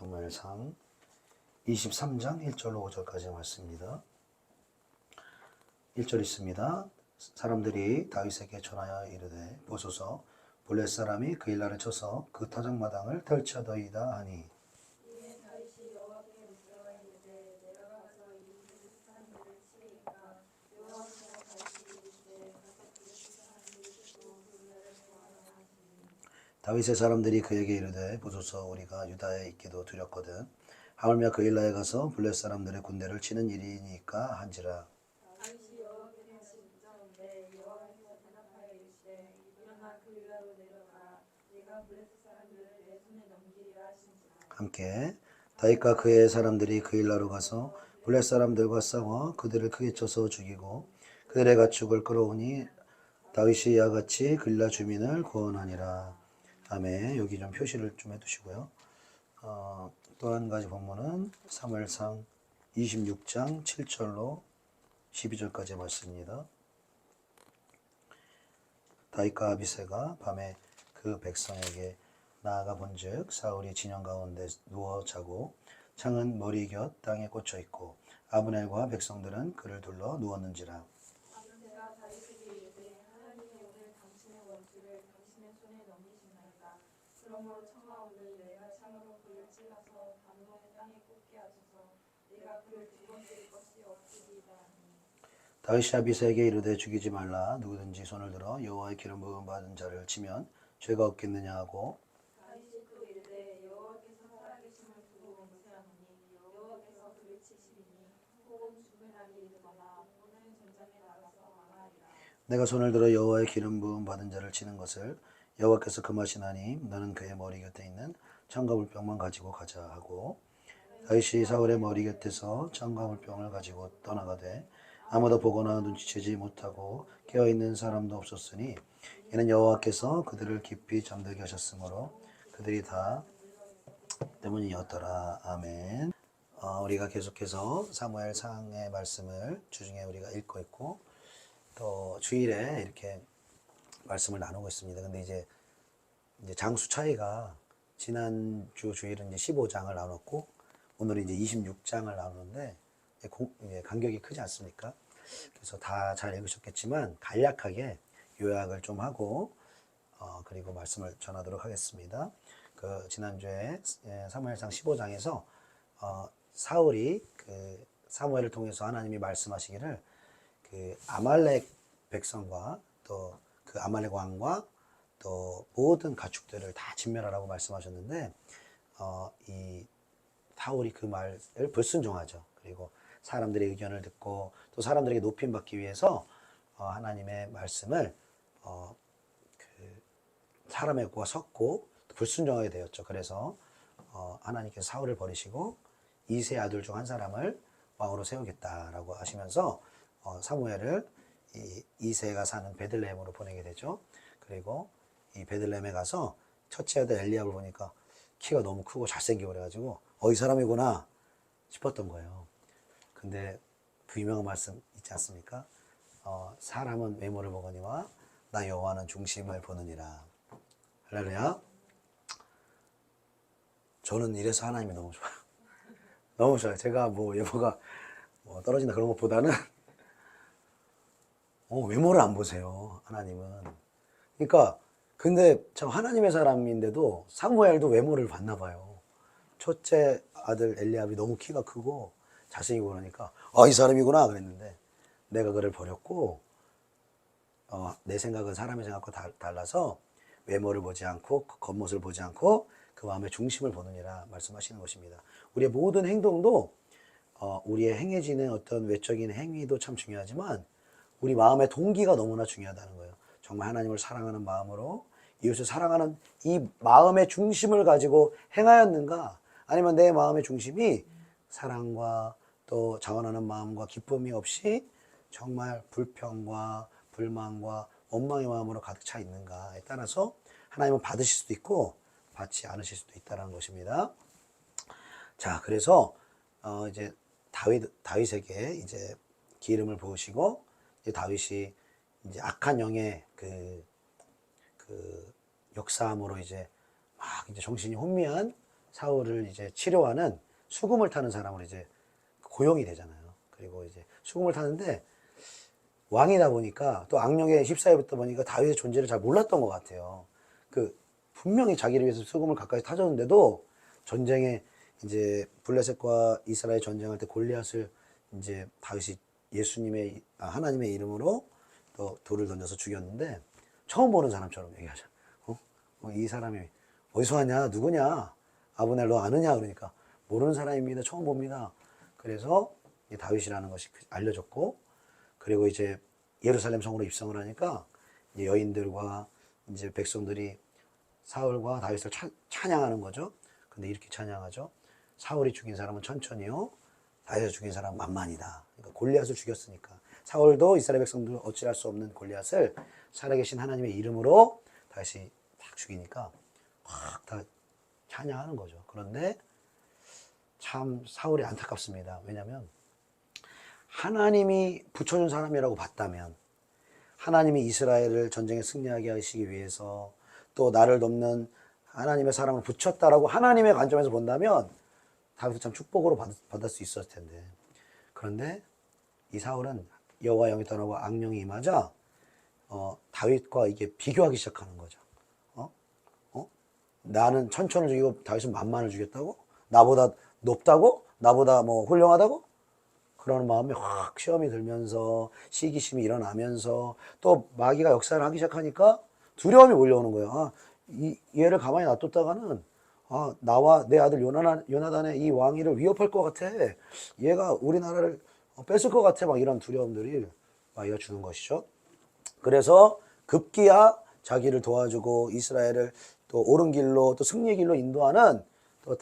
사무엘상 23장 1절로 5절까지 말씀입니다. 1절 있습니다. 사람들이 다윗에게 전하여 이르되 보소서 블레 사람이 그 일날에 쳐서 그 타작마당을 펼쳐더이다 하니 이에 다윗이 여호와께 묻더라 이르되 내가 가서 이 블레셋 사람들을 치리이까 여호와께서 다윗에게 이르시되 가서 블레셋 사람들을 치고 그들을 구하라 하시니 다윗의 사람들이 그에게 이르되 보소서 우리가 유다에 있기도 두렵거든 하물며 그 일날에 가서 블레 사람들의 군대를 치는 일이니까 한지라. 다윗이 여호와께 다시 묻자온데 여호와께서 대답하여 이르시되 일어나 그 일라로 내려가라 내가 블레셋 사람들을 내 손에 넘기리라 하신지라. 함께 다윗과 그의 사람들이 그 일나로 가서 블레 사람들과 싸워 그들을 크게 쳐서 죽이고 그들의 가축을 끌어오니 다윗이 이와 같이 그 일나 주민을 구원하니라. 아멘. 여기 좀 표시를 좀 해두시고요. 또 한 가지 본문은 사무엘상 26장 7절로 12절까지 말씀입니다. 다윗과 아비새가 밤에 그 백성에게 나아가 본즉 사울이 진영 가운데 누워 자고 창은 머리 곁 땅에 꽂혀 있고 아브넬과 백성들은 그를 둘러 누웠는지라. 아비새가 다윗에게 이르되 하나님이 오늘 당신의 원수를 당신의 손에 넘기시나이다. 그러므로 청하오늘 내가 창으로 그를 찔러서 담론의 땅에 꽂게 하소서. 내가 그를 두 번 때릴 것이 없으리이다 하니 다윗이 아비새에게 이르되 죽이지 말라. 누구든지 손을 들어 여호와의 기름 부음 받은 자를 치면 죄가 없겠느냐 하고 다윗이 또 이르되 여호와께서 살아계심을 두고 맹세하노니 여호와께서 그를 치시리니 혹은 죽을 날이 이르거나 오늘 전장에 나가서 망하리라. 내가 손을 들어 여호와의 기름 부음 받은 자를 치는 것을 여호와께서 금하시나니 너는 그의 머리 곁에 있는 창가불병만 가지고 가자 하고 다윗이 사울의 머리 곁에서 창가불병을 가지고 떠나가되 아무도 보거나 눈치채지 못하고 깨어있는 사람도 없었으니 이는 여호와께서 그들을 깊이 잠들게 하셨으므로 그들이 다 때문이었더라. 아멘. 우리가 계속해서 사무엘상의 말씀을 주중에 우리가 읽고 있고 또 주일에 이렇게 말씀을 나누고 있습니다. 근데 이제 장수 차이가 지난주 주일은 이제 15장을 나눴고 오늘은 이제 26장을 나누는데 이제 간격이 크지 않습니까? 그래서 다 잘 읽으셨겠지만 간략하게 요약을 좀 하고 그리고 말씀을 전하도록 하겠습니다. 그 지난주에 사무엘상 15장에서 사울이 그 사무엘을 통해서 하나님이 말씀하시기를 그 아말렉 백성과 또 그 아말렉 왕과 또 모든 가축들을 다 진멸하라고 말씀하셨는데 이 사울이 그 말을 불순종하죠. 그리고 사람들의 의견을 듣고 또 사람들에게 높임 받기 위해서 하나님의 말씀을 그 사람의 의견과 섞고 불순종하게 되었죠. 그래서 하나님께서 사울을 버리시고 이세 아들 중 한 사람을 왕으로 세우겠다라고 하시면서 사무엘을 이세가 사는 베들레헴으로 보내게 되죠. 그리고 이 베들레헴에 가서 첫째 아들 엘리압을 보니까 키가 너무 크고 잘생기고 그래가지고 이 사람이구나 싶었던 거예요. 근데 그 유명한 말씀 있지 않습니까? 사람은 외모를 보거니와 나 여호와는 중심을 보느니라. 할렐루야. 저는 이래서 하나님이 너무 좋아요. 너무 좋아요. 제가 뭐 외모가 떨어진다 그런 것보다는 외모를 안 보세요. 하나님은. 그러니까 근데 참 하나님의 사람인데도 사무엘도 외모를 봤나 봐요. 첫째 아들 엘리압이 너무 키가 크고 잘생기고 그러니까 이 사람이구나 그랬는데 내가 그를 버렸고 내 생각은 사람의 생각과 달라서 외모를 보지 않고 겉모습을 보지 않고 그 마음의 중심을 보느니라 말씀하시는 것입니다. 우리의 모든 행동도 우리의 행해지는 어떤 외적인 행위도 참 중요하지만 우리 마음의 동기가 너무나 중요하다는 거예요. 정말 하나님을 사랑하는 마음으로 이웃을 사랑하는 이 마음의 중심을 가지고 행하였는가 아니면 내 마음의 중심이 사랑과 또 자원하는 마음과 기쁨이 없이 정말 불평과 불만과 원망의 마음으로 가득 차 있는가에 따라서 하나님은 받으실 수도 있고 받지 않으실 수도 있다는 것입니다. 자, 그래서 이제 다윗에게 이제 기름을 부으시고 이제 다윗이 이제 악한 영의 그 역사함으로 이제 막 이제 정신이 혼미한 사울을 이제 치료하는 수금을 타는 사람으로 이제 고용이 되잖아요. 그리고 이제 수금을 타는데 왕이다 보니까 또 악령에 휩싸여있다 보니까 다윗의 존재를 잘 몰랐던 것 같아요. 그 분명히 자기를 위해서 수금을 가까이 타줬는데도 전쟁에 이제 블레셋과 이스라엘 전쟁할 때 골리앗을 이제 다윗이 하나님의 이름으로 또 돌을 던져서 죽였는데 처음 보는 사람처럼 얘기하죠. 이 사람이 어디서 왔냐? 누구냐? 아브넬 너 아느냐? 그러니까 모르는 사람입니다. 처음 봅니다. 그래서 다윗이라는 것이 알려졌고, 그리고 이제 예루살렘 성으로 입성을 하니까 이제 여인들과 이제 백성들이 사울과 다윗을 찬양하는 거죠. 근데 이렇게 찬양하죠. 사울이 죽인 사람은 천천히요, 다윗을 죽인 사람은 만만이다. 그러니까 골리앗을 죽였으니까 사울도 이스라엘 백성들 어찌할 수 없는 골리앗을 살아계신 하나님의 이름으로 다시 딱 죽이니까 확 다 찬양하는 거죠. 그런데 참 사울이 안타깝습니다. 왜냐하면 하나님이 붙여준 사람이라고 봤다면, 하나님이 이스라엘을 전쟁에 승리하게 하시기 위해서 또 나를 돕는 하나님의 사람을 붙였다라고 하나님의 관점에서 본다면 다윗도 참 축복으로 받을 수 있었을 텐데, 그런데 이 사울은 여호와 영이 떠나고 악령이 임하자 다윗과 이게 비교하기 시작하는 거죠. 나는 천천을 죽이고 다윗은 만만을 죽였다고? 나보다 높다고? 나보다 뭐 훌륭하다고? 그런 마음에 확 시험이 들면서 시기심이 일어나면서 또 마귀가 역사를 하기 시작하니까 두려움이 몰려오는 거예요. 얘를 가만히 놔뒀다가는 나와 내 아들 요나단의 이 왕위를 위협할 것 같아. 얘가 우리나라를 뺏을 것 같아. 막 이런 두려움들이 마귀가 주는 것이죠. 그래서 급기야 자기를 도와주고 이스라엘을 또 옳은 길로 또 승리의 길로 인도하는 또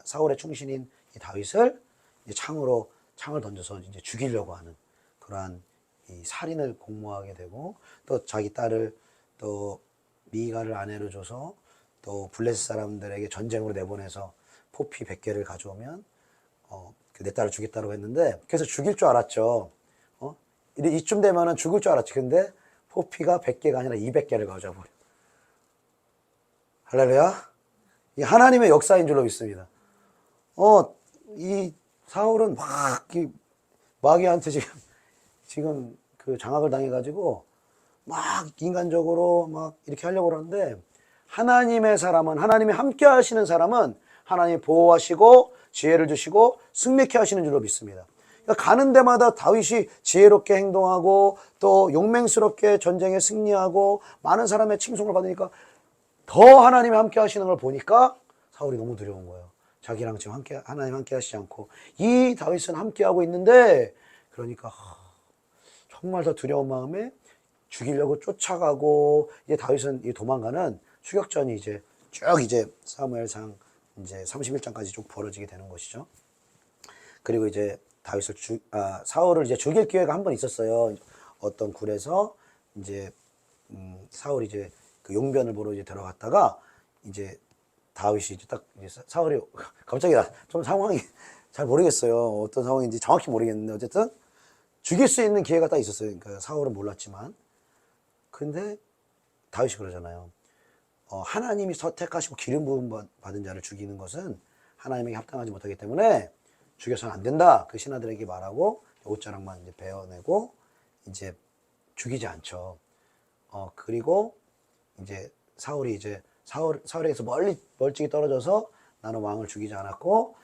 사울의 충신인 이 다윗을 이제 창을 던져서 이제 죽이려고 하는 그러한 이 살인을 공모하게 되고, 또 자기 딸을 또 미가를 아내로 줘서 또 블레셋 사람들에게 전쟁으로 내보내서 포피 100개를 가져오면 내 딸을 죽였다고 했는데, 그래서 죽일 줄 알았죠. 이쯤 되면은 죽을 줄 알았지. 근데 포피가 100개가 아니라 200개를 가져와 버려. 할렐루야. 이 하나님의 역사인 줄로 믿습니다. 이 사울은 마귀한테 지금 그 장악을 당해가지고 막 인간적으로 막 이렇게 하려고 그러는데, 하나님의 사람은, 하나님이 함께 하시는 사람은 하나님이 보호하시고 지혜를 주시고 승리케 하시는 줄로 믿습니다. 그러니까 가는 데마다 다윗이 지혜롭게 행동하고 또 용맹스럽게 전쟁에 승리하고 많은 사람의 칭송을 받으니까 더 하나님이 함께 하시는 걸 보니까 사울이 너무 두려운 거예요. 자기랑 지금 하나님 함께 하시지 않고 이 다윗은 함께 하고 있는데, 그러니까 정말 더 두려운 마음에 죽이려고 쫓아가고, 이제 다윗은 도망가는 추격전이 이제 쭉 이제 사무엘상 이제 31장까지 쭉 벌어지게 되는 것이죠. 그리고 이제 사울을 이제 죽일 기회가 한 번 있었어요. 어떤 굴에서 이제 사울이 이제 그 용변을 보러 이제 들어갔다가 이제 다윗이 이제 딱 이제 사울이 갑자기 좀 상황이 잘 모르겠어요. 어떤 상황인지 정확히 모르겠는데 어쨌든 죽일 수 있는 기회가 딱 있었어요. 그러니까 사울은 몰랐지만. 근데 다윗이 그러잖아요. 하나님이 선택하시고 기름 부음 받은 자를 죽이는 것은 하나님에게 합당하지 못하기 때문에 죽여서는 안 된다. 그 신하들에게 말하고 옷자락만 이제 베어내고 이제 죽이지 않죠. 그리고 이제 사울에게서 멀찍이 떨어져서 나는 왕을 죽이지 않았고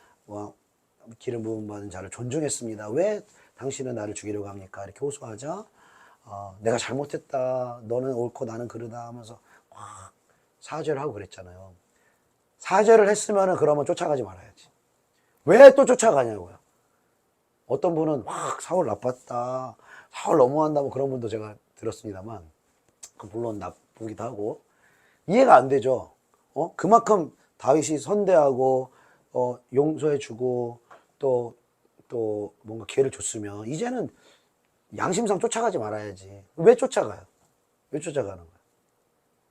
기름 부음 받은 자를 존중했습니다. 왜 당신은 나를 죽이려고 합니까? 이렇게 호소하자 내가 잘못했다. 너는 옳고 나는 그르다 하면서 확 사죄를 하고 그랬잖아요. 사죄를 했으면 그러면 쫓아가지 말아야지. 왜 또 쫓아가냐고요. 어떤 분은 확 사울 나빴다. 사울 너무한다. 뭐 그런 분도 제가 들었습니다만, 물론 나쁘기도 하고 이해가 안 되죠. 그만큼 다윗이 선대하고 용서해주고 또 뭔가 기회를 줬으면 이제는 양심상 쫓아가지 말아야지. 왜 쫓아가요? 왜 쫓아가는 거예요?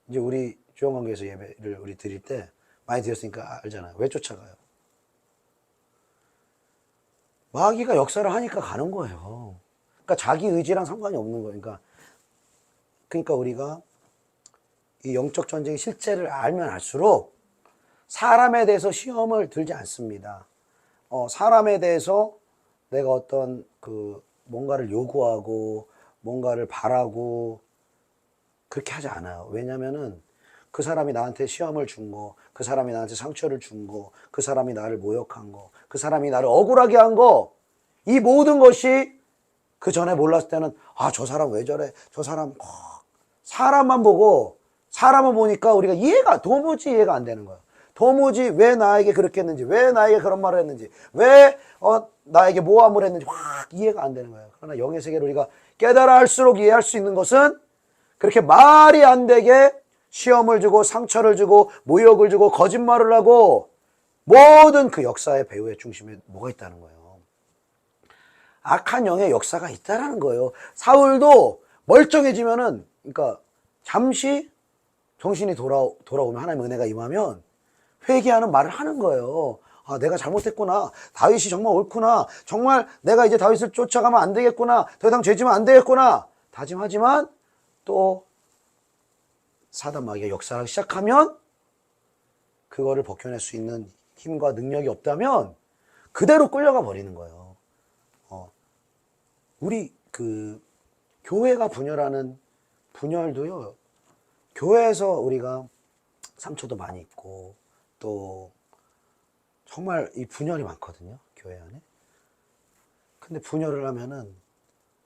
이제 우리 주영관계에서 예배를 우리 드릴 때 많이 드렸으니까 알잖아요. 왜 쫓아가요? 마귀가 역사를 하니까 가는 거예요. 그러니까 자기 의지랑 상관이 없는 거예요. 그러니까 우리가 이 영적 전쟁의 실제를 알면 알수록 사람에 대해서 시험을 들지 않습니다. 사람에 대해서 내가 어떤 뭔가를 요구하고 뭔가를 바라고 그렇게 하지 않아요. 왜냐면은 그 사람이 나한테 시험을 준 거, 그 사람이 나한테 상처를 준 거, 그 사람이 나를 모욕한 거, 그 사람이 나를 억울하게 한 거, 이 모든 것이 그 전에 몰랐을 때는 저 사람 왜 저래? 저 사람 사람만 보고 사람을 보니까 우리가 도무지 이해가 안 되는 거예요. 도무지 왜 나에게 그렇게 했는지, 왜 나에게 그런 말을 했는지, 왜 나에게 모함을 했는지 확 이해가 안 되는 거예요. 그러나 영의 세계를 우리가 깨달아 할수록 이해할 수 있는 것은 그렇게 말이 안 되게 시험을 주고 상처를 주고 모욕을 주고 거짓말을 하고 모든 그 역사의 배후의 중심에 뭐가 있다는 거예요. 악한 영의 역사가 있다는 거예요. 사울도 멀쩡해지면은, 그러니까 잠시 정신이 돌아오면 하나님의 은혜가 임하면 회개하는 말을 하는 거예요. 내가 잘못했구나. 다윗이 정말 옳구나. 정말 내가 이제 다윗을 쫓아가면 안 되겠구나. 더 이상 죄지면 안 되겠구나. 다짐하지만 또 사단 마귀가 역사하기 시작하면 그거를 벗겨낼 수 있는 힘과 능력이 없다면 그대로 끌려가 버리는 거예요. 우리 교회가 분열하는 분열도요. 교회에서 우리가 상처도 많이 입고 또 정말 이 분열이 많거든요. 교회 안에. 근데 분열을 하면은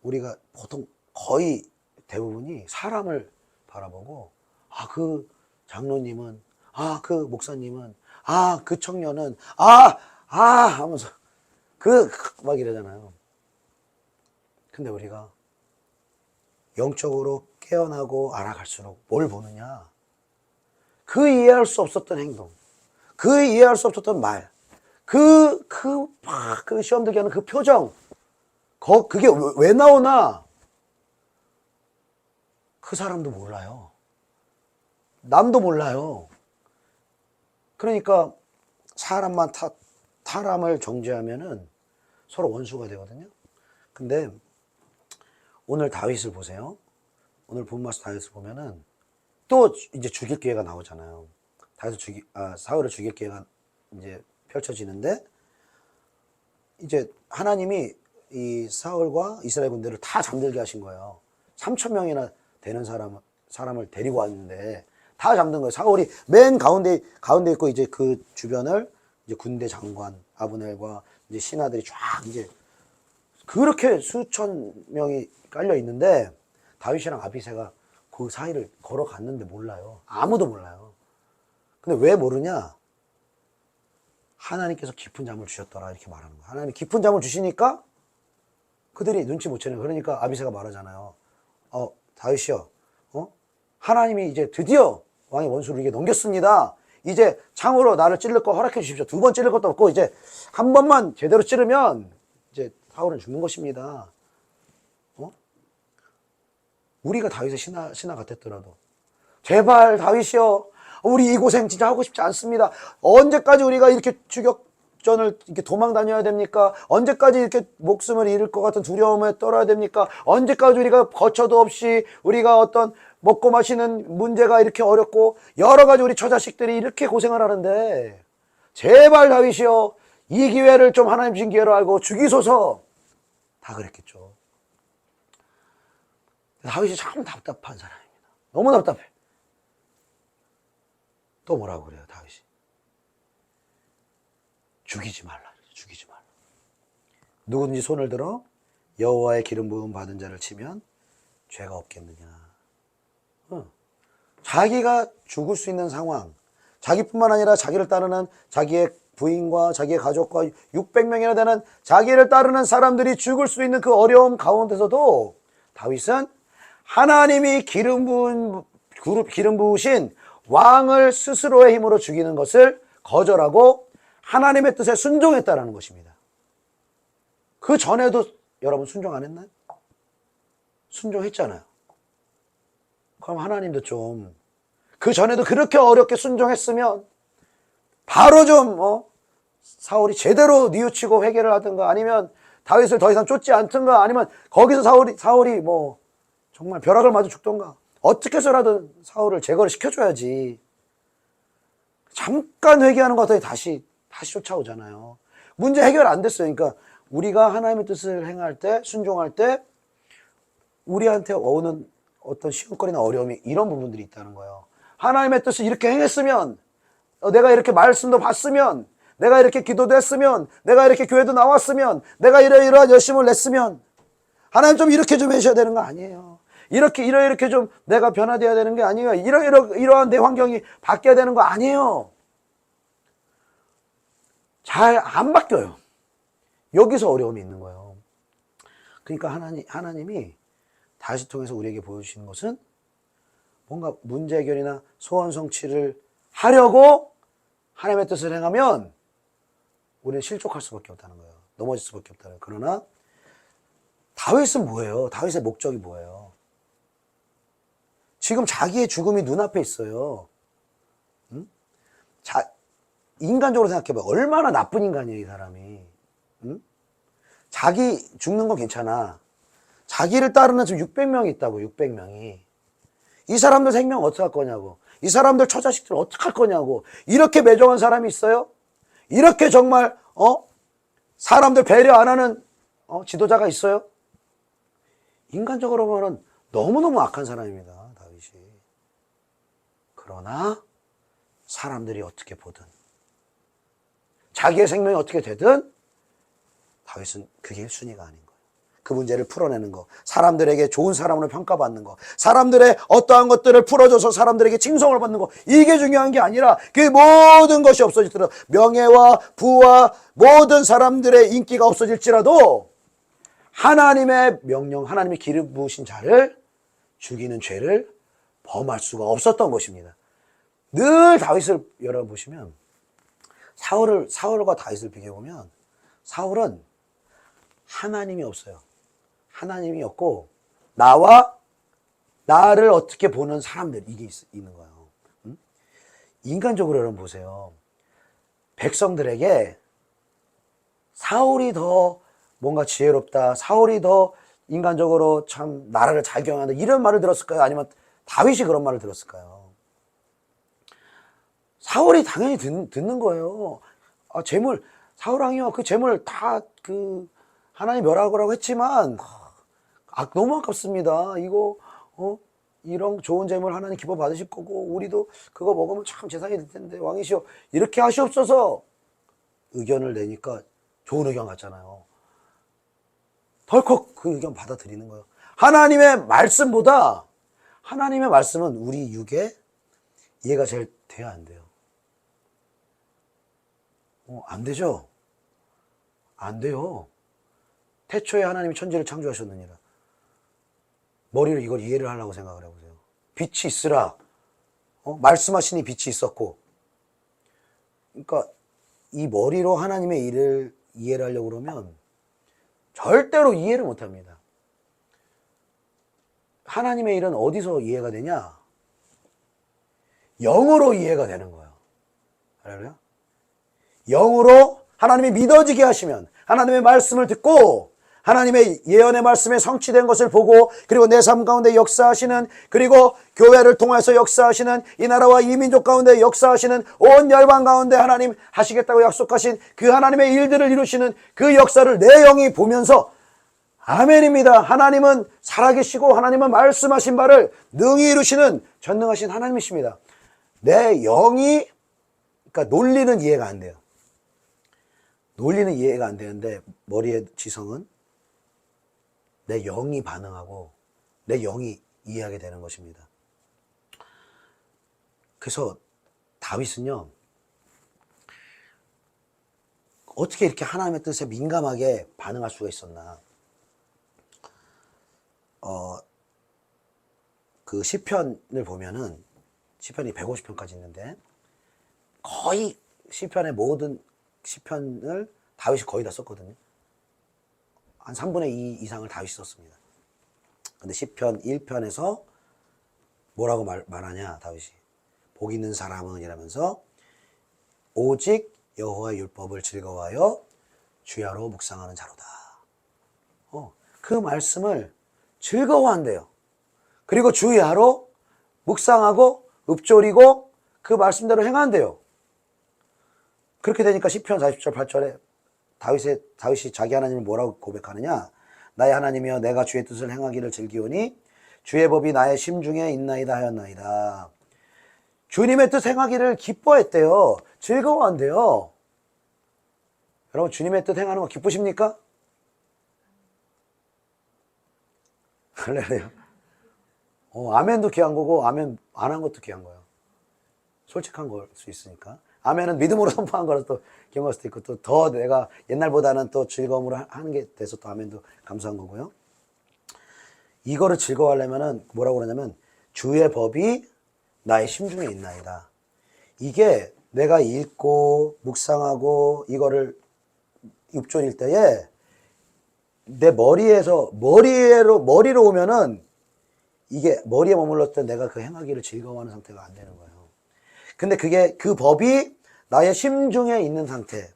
우리가 보통 거의 대부분이 사람을 바라보고 그 장로님은 그 목사님은 그 청년은 하면서 막 이러잖아요. 근데 우리가 영적으로 깨어나고 알아갈수록 뭘 보느냐? 그 이해할 수 없었던 행동, 그 이해할 수 없었던 말, 그 시험 들게 하는 그 표정, 그게 왜 나오나? 그 사람도 몰라요. 남도 몰라요. 그러니까 사람만 사람을 정죄하면은 서로 원수가 되거든요. 근데 오늘 다윗을 보세요. 오늘 본 말씀 다윗을 보면은 또 이제 죽일 기회가 나오잖아요. 사울을 죽일 기회가 이제 펼쳐지는데 이제 하나님이 이 사울과 이스라엘 군대를 다 잠들게 하신 거예요. 3,000명이나 되는 사람을 데리고 왔는데 다 잠든 거예요. 사울이 맨 가운데 있고 이제 그 주변을 이제 군대 장관 아브넬과 이제 신하들이 쫙 이제 그렇게 수천 명이 깔려 있는데 다윗이랑 아비새가 그 사이를 걸어갔는데 몰라요. 아무도 몰라요. 근데 왜 모르냐? 하나님께서 깊은 잠을 주셨더라 이렇게 말하는 거예요. 하나님이 깊은 잠을 주시니까 그들이 눈치 못 채는. 그러니까 아비새가 말하잖아요. 다윗이요. 하나님이 이제 드디어 왕의 원수를 이게 넘겼습니다. 이제 창으로 나를 찌를 거 허락해 주십시오. 2번 찌를 것도 없고 이제 한 번만 제대로 찌르면 이제 사울은 죽는 것입니다. 우리가 다윗의 신하 같았더라도 제발 다윗이여, 우리 이 고생 진짜 하고 싶지 않습니다. 언제까지 우리가 이렇게 추격전을 이렇게 도망 다녀야 됩니까? 언제까지 이렇게 목숨을 잃을 것 같은 두려움에 떨어야 됩니까? 언제까지 우리가 거처도 없이 우리가 어떤 먹고 마시는 문제가 이렇게 어렵고 여러 가지 우리 처자식들이 이렇게 고생을 하는데 제발 다윗이여, 이 기회를 좀 하나님 주신 기회로 알고 죽이소서. 다 그랬겠죠. 다윗이 참 답답한 사람입니다. 너무 답답해. 또 뭐라고 그래요, 다윗이? 죽이지 말라. 죽이지 말라. 누구든지 손을 들어 여호와의 기름 부음 받은 자를 치면 죄가 없겠느냐. 자기가 죽을 수 있는 상황, 자기뿐만 아니라 자기를 따르는 자기의 부인과 자기의 가족과 600명이나 되는 자기를 따르는 사람들이 죽을 수 있는 그 어려움 가운데서도 다윗은 하나님이 기름 부으신 왕을 스스로의 힘으로 죽이는 것을 거절하고 하나님의 뜻에 순종했다라는 것입니다. 그 전에도 여러분 순종 안 했나요? 순종했잖아요. 그럼 하나님도 좀 그 전에도 그렇게 어렵게 순종했으면 바로 좀 사울이 제대로 뉘우치고 회개를 하든가, 아니면 다윗을 더 이상 쫓지 않든가, 아니면 거기서 사울이 뭐 정말 벼락을 맞아 죽던가, 어떻게 해서라도 사울을 제거를 시켜줘야지. 잠깐 회개하는 것 같더니 다시 쫓아오잖아요. 문제 해결 안 됐어요. 그러니까 우리가 하나님의 뜻을 행할 때, 순종할 때 우리한테 오는 어떤 시험거리나 어려움이 이런 부분들이 있다는 거예요. 하나님의 뜻을 이렇게 행했으면, 내가 이렇게 말씀도 봤으면, 내가 이렇게 기도도 했으면, 내가 이렇게 교회도 나왔으면, 내가 이러이러한 열심을 냈으면 하나님 좀 이렇게 좀 해주셔야 되는 거 아니에요. 이렇게 좀 내가 변화되어야 되는 게 아니에요. 이러한 내 환경이 바뀌어야 되는 거 아니에요. 잘 안 바뀌어요. 여기서 어려움이 있는 거예요. 그러니까 하나님이 다윗을 통해서 우리에게 보여주시는 것은 뭔가 문제 해결이나 소원 성취를 하려고 하나님의 뜻을 행하면 우리는 실족할 수밖에 없다는 거예요. 넘어질 수밖에 없다는 거예요. 그러나 다윗은 뭐예요? 다윗의 목적이 뭐예요? 지금 자기의 죽음이 눈앞에 있어요. 응? 인간적으로 생각해봐요. 얼마나 나쁜 인간이에요, 이 사람이. 응? 자기 죽는 건 괜찮아. 자기를 따르는 지금 600명이 있다고, 600명이. 이 사람들 생명 어떻게 할 거냐고. 이 사람들 처자식들 어떻게 할 거냐고. 이렇게 매정한 사람이 있어요? 이렇게 정말, 사람들 배려 안 하는, 지도자가 있어요? 인간적으로 보면 너무너무 악한 사람입니다, 다윗이. 그러나, 사람들이 어떻게 보든, 자기의 생명이 어떻게 되든, 다윗은 그게 1순위가 아닌 거예요. 그 문제를 풀어내는 거, 사람들에게 좋은 사람으로 평가받는 거, 사람들의 어떠한 것들을 풀어줘서 사람들에게 칭송을 받는 거, 이게 중요한 게 아니라 그 모든 것이 없어질지라도, 명예와 부와 모든 사람들의 인기가 없어질지라도 하나님의 명령, 하나님의 기름 부으신 자를 죽이는 죄를 범할 수가 없었던 것입니다. 늘 다윗을 열어보시면 사울과 다윗을 비교해보면 사울은 하나님이 없어요. 하나님이 없고 나를 어떻게 보는 사람들, 이게 있는 거예요. 인간적으로 여러분 보세요. 백성들에게 사울이 더 뭔가 지혜롭다, 사울이 더 인간적으로 참 나라를 잘 경영한다, 이런 말을 들었을까요? 아니면 다윗이 그런 말을 들었을까요? 사울이 당연히 듣는 거예요. 재물, 사울왕이요, 그 재물 다 하나님 멸하라고 했지만 너무 아깝습니다. 이거 이런 좋은 재물 하나님 기뻐 받으실 거고 우리도 그거 먹으면 참 재산이 될 텐데 왕이시여 이렇게 하시옵소서. 의견을 내니까 좋은 의견 같잖아요. 덜컥 그 의견 받아들이는 거예요. 하나님의 말씀보다 하나님의 말씀은 우리 육에 이해가 제일 돼야 안 돼요. 안 되죠? 안 돼요. 태초에 하나님이 천지를 창조하셨느니라. 머리로 이걸 이해를 하려고 생각을 해보세요. 빛이 있으라. 말씀하시니 빛이 있었고. 그러니까 이 머리로 하나님의 일을 이해를 하려고 그러면 절대로 이해를 못합니다. 하나님의 일은 어디서 이해가 되냐? 영으로 이해가 되는 거예요. 알아요? 영으로 하나님이 믿어지게 하시면 하나님의 말씀을 듣고 하나님의 예언의 말씀에 성취된 것을 보고 그리고 내 삶 가운데 역사하시는 그리고 교회를 통해서 역사하시는 이 나라와 이 민족 가운데 역사하시는 온 열방 가운데 하나님 하시겠다고 약속하신 그 하나님의 일들을 이루시는 그 역사를 내 영이 보면서 아멘입니다. 하나님은 살아계시고 하나님은 말씀하신 바를 능히 이루시는 전능하신 하나님이십니다. 내 영이 그러니까 논리는 이해가 안 돼요. 논리는 이해가 안 되는데 머리의 지성은 내 영이 반응하고 내 영이 이해하게 되는 것입니다. 그래서 다윗은요, 어떻게 이렇게 하나님의 뜻에 민감하게 반응할 수가 있었나. 그 시편을 보면은 시편이 150편까지 있는데 거의 시편의 모든 시편을 다윗이 거의 다 썼거든요. 한 3분의 2 이상을 다윗이 썼습니다. 근데 시편 1편에서 뭐라고 말하냐 다윗이. 복 있는 사람은 이라면서 오직 여호와의 율법을 즐거워하여 주야로 묵상하는 자로다. 그 말씀을 즐거워한대요. 그리고 주야로 묵상하고 읊조리고 그 말씀대로 행한대요. 그렇게 되니까 시편 40절 8절에 다윗이 자기 하나님을 뭐라고 고백하느냐? 나의 하나님이여 내가 주의 뜻을 행하기를 즐기오니 주의 법이 나의 심중에 있나이다 하였나이다. 주님의 뜻 행하기를 기뻐했대요. 즐거워한대요. 여러분 주님의 뜻 행하는 거 기쁘십니까? 할렐루야. 아멘도 귀한 거고 아멘 안 한 것도 귀한 거예요. 솔직한 걸 수 있으니까. 아멘은 믿음으로 선포한 거라서 또 귀한 걸 수도 있고 또 더 내가 옛날보다는 또 즐거움으로 하는 게 돼서 또 아멘도 감사한 거고요. 이거를 즐거워하려면은 뭐라고 그러냐면 주의 법이 나의 심중에 있나이다. 이게 내가 읽고 묵상하고 이거를 읊조릴 때에 내 머리로 오면은 이게 머리에 머물렀을 때 내가 그 행하기를 즐거워하는 상태가 안 되는 거예요. 근데 그 법이 나의 심중에 있는 상태,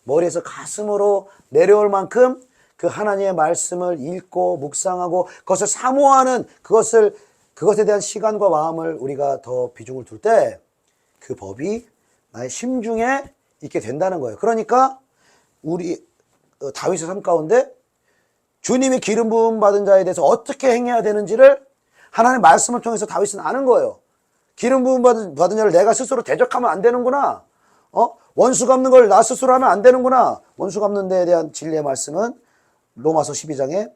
머리에서 가슴으로 내려올 만큼 그 하나님의 말씀을 읽고 묵상하고 그것을 사모하는 그것에 대한 시간과 마음을 우리가 더 비중을 둘 때 그 법이 나의 심중에 있게 된다는 거예요. 그러니까 우리 다윗의 삶 가운데 주님이 기름 부음 받은 자에 대해서 어떻게 행해야 되는지를 하나님의 말씀을 통해서 다윗은 아는 거예요. 기름 부음 받은 자를 내가 스스로 대적하면 안 되는구나. 원수 갚는 걸 나 스스로 하면 안 되는구나. 원수 갚는 데에 대한 진리의 말씀은 로마서 12장에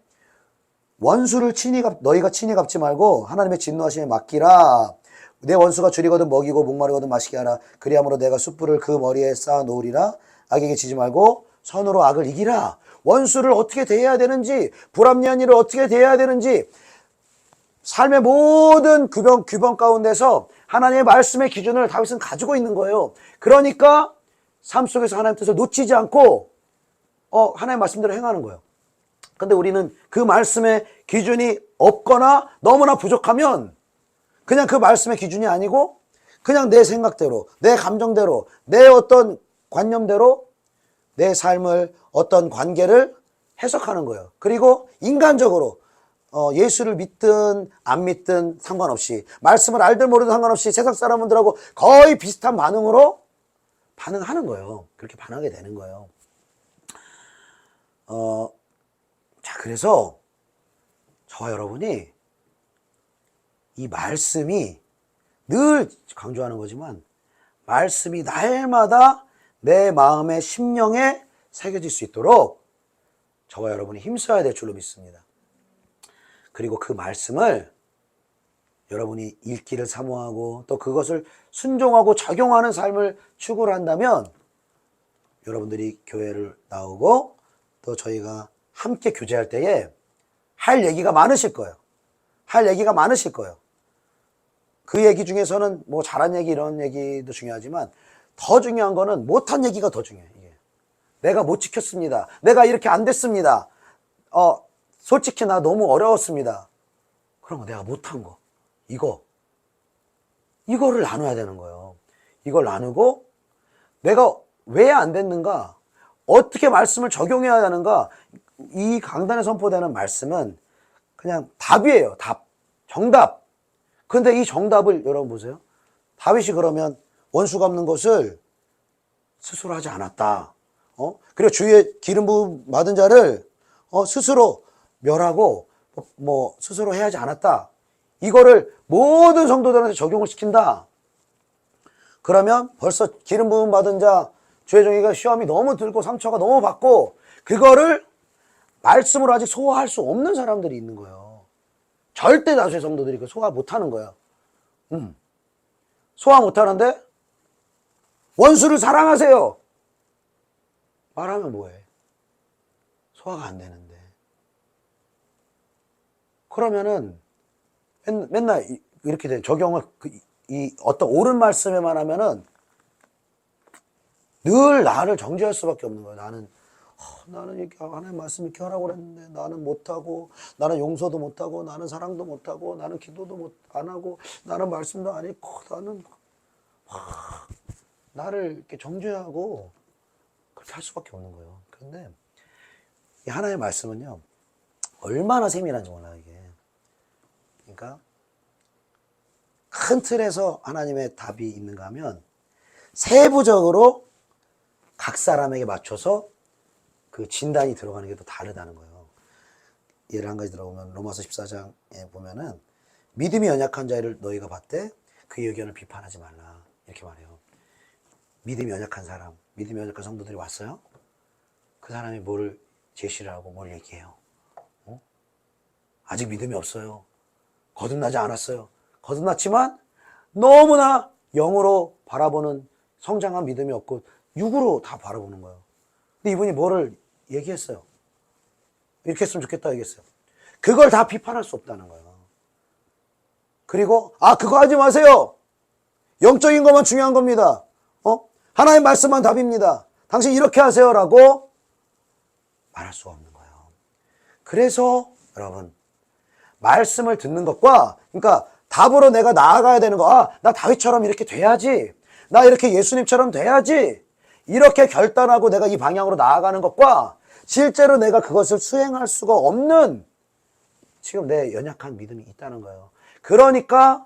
원수를 너희가 친히 갚지 말고 하나님의 진노하심에 맡기라. 내 원수가 줄이거든 먹이고 목마르거든 마시게 하라. 그리함으로 내가 숯불을 그 머리에 쌓아 놓으리라. 악에게 지지 말고 선으로 악을 이기라. 원수를 어떻게 대해야 되는지, 불합리한 일을 어떻게 대해야 되는지, 삶의 모든 규범 가운데서 하나님의 말씀의 기준을 다윗은 가지고 있는 거예요. 그러니까 삶 속에서 하나님의 뜻을 놓치지 않고 하나님의 말씀대로 행하는 거예요. 근데 우리는 그 말씀의 기준이 없거나 너무나 부족하면 그냥 그 말씀의 기준이 아니고 그냥 내 생각대로, 내 감정대로, 내 어떤 관념대로 내 삶을 어떤 관계를 해석하는 거예요. 그리고 인간적으로 예수를 믿든 안 믿든 상관없이 말씀을 알든 모르든 상관없이 세상 사람들하고 거의 비슷한 반응으로 반응하는 거예요. 그렇게 반응하게 되는 거예요. 자, 그래서 저와 여러분이 이 말씀이 늘 강조하는 거지만 말씀이 날마다 내 마음의 심령에 새겨질 수 있도록 저와 여러분이 힘써야 될 줄로 믿습니다. 그리고 그 말씀을 여러분이 읽기를 사모하고 또 그것을 순종하고 적용하는 삶을 추구를 한다면 여러분들이 교회를 나오고 또 저희가 함께 교제할 때에 할 얘기가 많으실 거예요. 할 얘기가 많으실 거예요. 그 얘기 중에서는 뭐 잘한 얘기 이런 얘기도 중요하지만 더 중요한 거는 못한 얘기가 더 중요해요. 이게. 내가 못 지켰습니다. 내가 이렇게 안 됐습니다. 솔직히 나 너무 어려웠습니다. 그런 거 내가 못한 거. 이거를 나눠야 되는 거예요. 이걸 나누고 내가 왜 안 됐는가? 어떻게 말씀을 적용해야 하는가? 이 강단에 선포되는 말씀은 그냥 답이에요. 답. 정답. 근데 이 정답을 여러분 보세요. 다윗이 그러면 원수 갚는 것을 스스로 하지 않았다. 그리고 주의 기름 부음 받은 자를 스스로 멸하고 스스로 해야 하지 않았다. 이거를 모든 성도들한테 적용을 시킨다. 그러면 벌써 기름 부음 받은 자 주의 종이가 시험이 너무 들고 상처가 너무 받고 그거를 말씀으로 아직 소화할 수 없는 사람들이 있는 거예요. 절대 다수의 성도들이 그 소화 못하는 거야. 소화 못하는데 원수를 사랑하세요. 말하면 뭐해? 소화가 안 되는데. 그러면은 맨날 이렇게 돼. 적용을 이 어떤 옳은 말씀에만 하면은 늘 나를 정죄할 수밖에 없는 거예요. 나는 이렇게 하나님 말씀 이렇게 하라고 그랬는데 나는 못하고, 나는 용서도 못하고, 나는 사랑도 못하고, 나는 기도도 안 하고, 나는 말씀도 안 읽고, 나를 이렇게 정죄하고 그렇게 할 수밖에 없는 거예요. 그런데 이 하나님의 말씀은요 얼마나 세밀한지 몰라요. 이게 그러니까 큰 틀에서 하나님의 답이 있는가 하면 세부적으로 각 사람에게 맞춰서 그 진단이 들어가는 게 또 다르다는 거예요. 예를 한 가지 들어보면 로마서 14장에 보면은 믿음이 연약한 자를 너희가 봤되 그의 의견을 비판하지 말라 이렇게 말해요. 믿음이 연약한 사람, 믿음이 연약한 성도들이 왔어요. 그 사람이 뭐를 제시를 하고 뭘 얘기해요. 아직 믿음이 없어요. 거듭나지 않았어요. 거듭났지만 너무나 영으로 바라보는 성장한 믿음이 없고 육으로 다 바라보는 거예요. 근데 이분이 뭐를 얘기했어요. 이렇게 했으면 좋겠다 얘기했어요. 그걸 다 비판할 수 없다는 거예요. 그리고 그거 하지 마세요. 영적인 것만 중요한 겁니다. 하나의 말씀만 답입니다. 당신 이렇게 하세요라고 말할 수가 없는 거예요. 그래서 여러분 말씀을 듣는 것과 그러니까 답으로 내가 나아가야 되는 거. 나 다윗처럼 이렇게 돼야지. 나 이렇게 예수님처럼 돼야지. 이렇게 결단하고 내가 이 방향으로 나아가는 것과 실제로 내가 그것을 수행할 수가 없는 지금 내 연약한 믿음이 있다는 거예요. 그러니까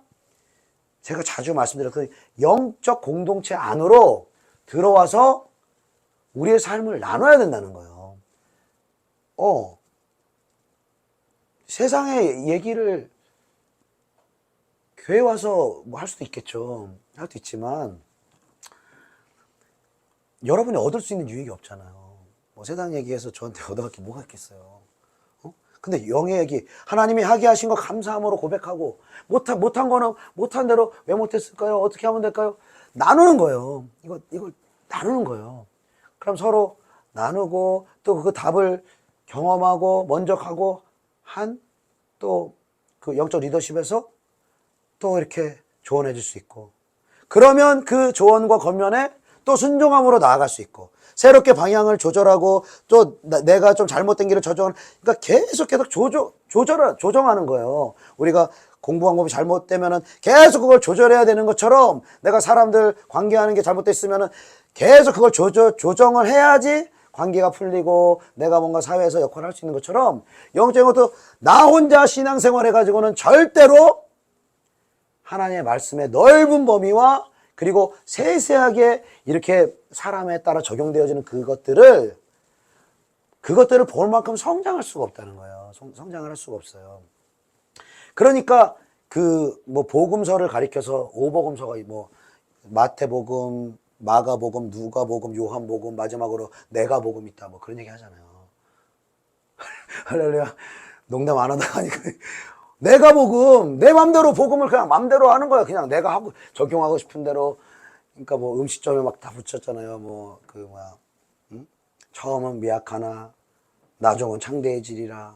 제가 자주 말씀드렸던 영적 공동체 안으로 들어와서 우리의 삶을 나눠야 된다는 거예요. 세상의 얘기를 교회 와서 뭐 할 수도 있겠죠. 할 수도 있지만 여러분이 얻을 수 있는 유익이 없잖아요. 뭐 세상 얘기해서 저한테 얻어갈 게 뭐가 있겠어요. 근데 영의 얘기, 하나님이 하게 하신 거 감사함으로 고백하고 못한 거는 못한 대로 왜 못했을까요? 어떻게 하면 될까요? 나누는 거예요. 이걸 나누는 거예요. 그럼 서로 나누고 또 그 답을 경험하고 먼저 가고 한 또 그 영적 리더십에서 또 이렇게 조언해 줄 수 있고 그러면 그 조언과 권면에 또 순종함으로 나아갈 수 있고 새롭게 방향을 조절하고 또 내가 좀 잘못된 길을 그러니까 계속 조정하는 거예요. 우리가 공부 방법이 잘못되면은 계속 그걸 조절해야 되는 것처럼 내가 사람들 관계하는 게 잘못됐으면은 계속 그걸 조정을 해야지 관계가 풀리고 내가 뭔가 사회에서 역할을 할 수 있는 것처럼 영적인 것도 나 혼자 신앙생활 해가지고는 절대로 하나님의 말씀의 넓은 범위와 그리고 세세하게 이렇게 사람에 따라 적용되어지는 그것들을 볼 만큼 성장할 수가 없다는 거예요. 성장을 할 수가 없어요. 그러니까 뭐 복음서를 가리켜서 오복음서가 뭐 마태복음, 마가복음, 누가복음, 요한복음, 마지막으로 내가복음 있다 뭐 그런 얘기 하잖아요. 할렐루야. 농담 안 하다가 하니까 내가복음, 내 맘대로 복음을 그냥 맘대로 하는 거야. 그냥 내가 하고 적용하고 싶은 대로. 그러니까 뭐 음식점에 막 다 붙였잖아요. 뭐 처음은 미약하나 나중은 창대해지리라.